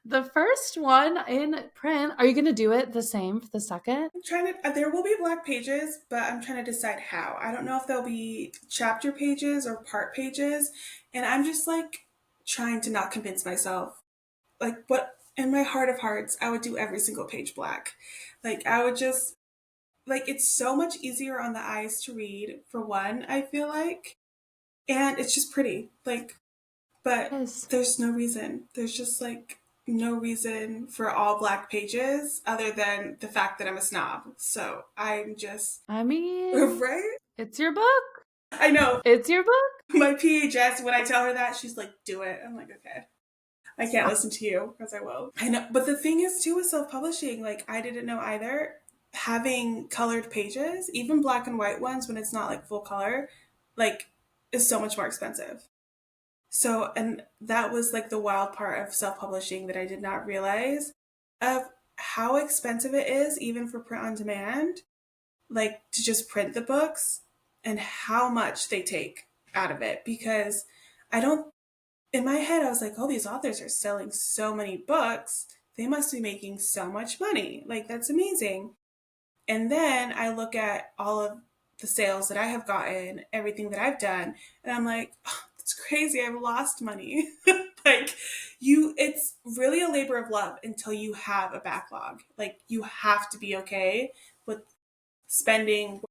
the first one in print. Are you gonna do it the same for the second? I'm trying to, there will be black pages, but I'm trying to decide how. I don't know if there'll be chapter pages or part pages. And I'm just like trying to not convince myself. Like, what in my heart of hearts, I would do every single page black. Like, I would just, like, it's so much easier on the eyes to read, for one, I feel like. And it's just pretty. Like, but Yes. there's no reason. There's just like no reason for all black pages other than the fact that I'm a snob. So I'm just I mean, right. it's your book. I know It's your book. my PHS, when I tell her that, she's like, "Do it." I'm like, "Okay." I can't listen to you because I will. I know, but the thing is too with self-publishing, like I didn't know either. Having colored pages, even black and white ones, when it's not like full color, like is so much more expensive. So, and that was like the wild part of self publishing that I did not realize of how expensive it is, even for print on demand, like to just print the books and how much they take out of it. Because I don't, in my head, I was like, oh, these authors are selling so many books. They must be making so much money. Like, that's amazing. And then I look at all of the sales that I have gotten, everything that I've done, and I'm like, oh, that's crazy. I've lost money. Like, it's really a labor of love until you have a backlog. Like, you have to be okay with spending,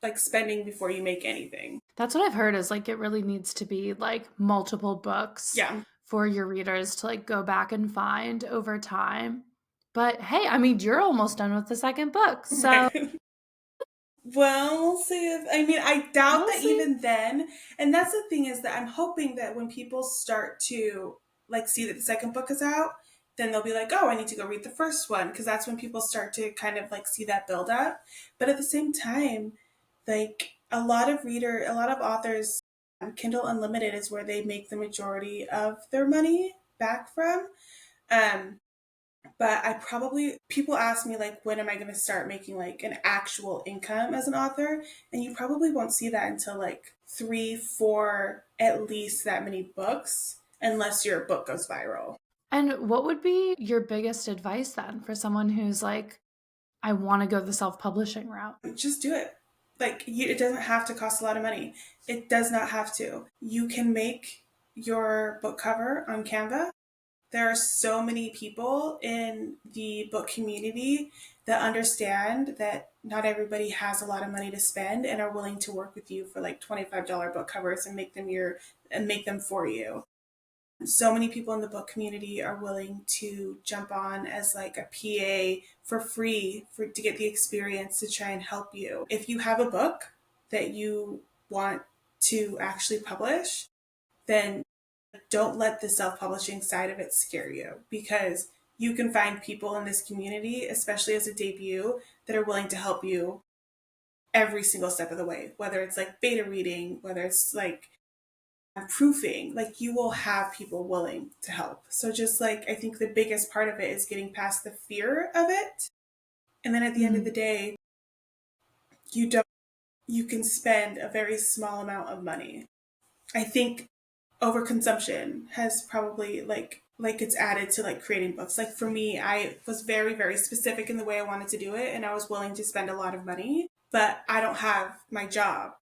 like, spending before you make anything. That's what I've heard is like it really needs to be like multiple books Yeah. for your readers to like go back and find over time. But hey, I mean, you're almost done with the second book. So Right. Well, we'll see if, I mean, I doubt we'll that see. even then. And that's the thing, is that I'm hoping that when people start to like see that the second book is out, then they'll be like, oh, I need to go read the first one. Because that's when people start to kind of like see that build up. But at the same time, like a lot of authors, Kindle Unlimited is where they make the majority of their money back from. Um, But people ask me like, when am I going to start making like an actual income as an author? And you probably won't see that until like 3, 4, at least that many books, unless your book goes viral. And what would be your biggest advice then for someone who's like, I want to go the self-publishing route? Just do it. Like, it doesn't have to cost a lot of money. It does not have to. You can make your book cover on Canva. There are so many people in the book community that understand that not everybody has a lot of money to spend and are willing to work with you for like $25 book covers and make them for you. So many people in the book community are willing to jump on as like a PA for free to get the experience to try and help you. If you have a book that you want to actually publish, then don't let the self-publishing side of it scare you, because you can find people in this community, especially as a debut, that are willing to help you every single step of the way, whether it's like beta reading, whether it's like proofing. Like, you will have people willing to help. So just like, I think the biggest part of it is getting past the fear of it, and then at the end of the day, you can spend a very small amount of money. I think overconsumption has probably like it's added to like creating books. Like for me, I was very, very specific in the way I wanted to do it, and I was willing to spend a lot of money, but I don't have my job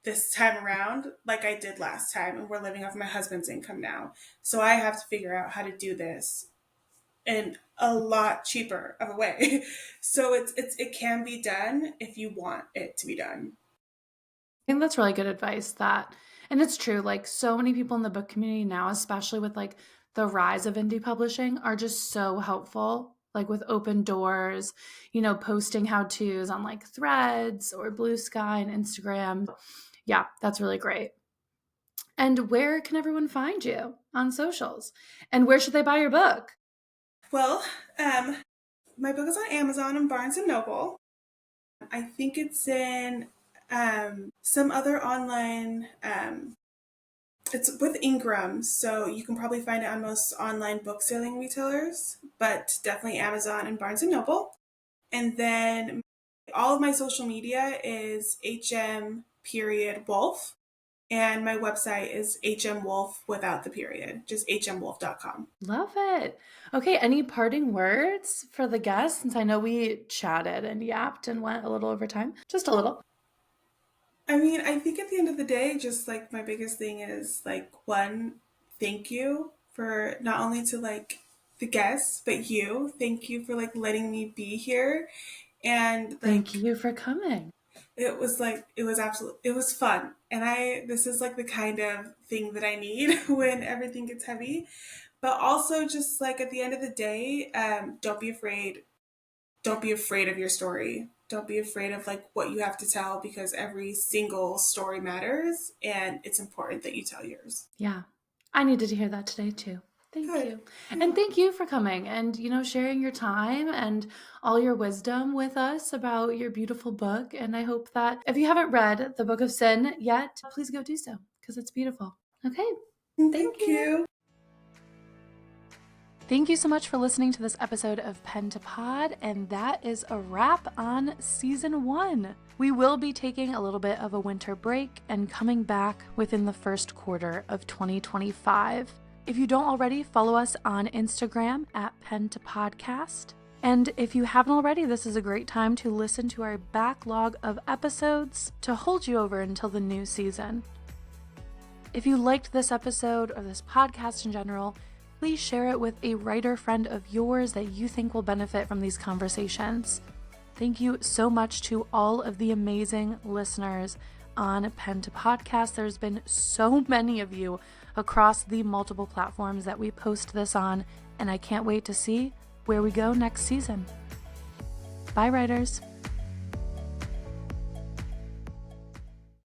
this time around like I did last time, and we're living off my husband's income now. So I have to figure out how to do this in a lot cheaper of a way. So it can be done if you want it to be done. I think that's really good advice, and it's true, like so many people in the book community now, especially with like the rise of indie publishing, are just so helpful, like with open doors, posting how-tos on like Threads or Blue Sky and Instagram. Yeah, that's really great. And where can everyone find you on socials? And where should they buy your book? Well, my book is on Amazon and Barnes and Noble. I think it's in some other online. It's with Ingram, so you can probably find it on most online book selling retailers, but definitely Amazon and Barnes and Noble. And then all of my social media is hm.wolfe, and my website is hmwolfe without the period, just hmwolfe.com. Love it. Okay, any parting words for the guests? Since I know we chatted and yapped and went a little over time, just a little. I mean, I think at the end of the day, just like my biggest thing is like, one, thank you for not only to like the guests, but you. Thank you for like letting me be here. And Thank like, you for coming. it was fun. And this is like the kind of thing that I need when everything gets heavy. But also just like at the end of the day, don't be afraid. Don't be afraid of your story. Don't be afraid of like what you have to tell, because every single story matters, and it's important that you tell yours. Yeah, I needed to hear that today too. Thank Good. you. And thank you for coming and, sharing your time and all your wisdom with us about your beautiful book. And I hope that if you haven't read The Book of Sin yet, please go do so, because it's beautiful. Okay. Thank you. Thank you so much for listening to this episode of Pen to Pod, and that is a wrap on season 1. We will be taking a little bit of a winter break and coming back within the first quarter of 2025. If you don't already, follow us on Instagram at Pen to Podcast. And if you haven't already, this is a great time to listen to our backlog of episodes to hold you over until the new season. If you liked this episode or this podcast in general, please share it with a writer friend of yours that you think will benefit from these conversations. Thank you so much to all of the amazing listeners on Pen to Podcast. There's been so many of you across the multiple platforms that we post this on, and I can't wait to see where we go next season. Bye, writers.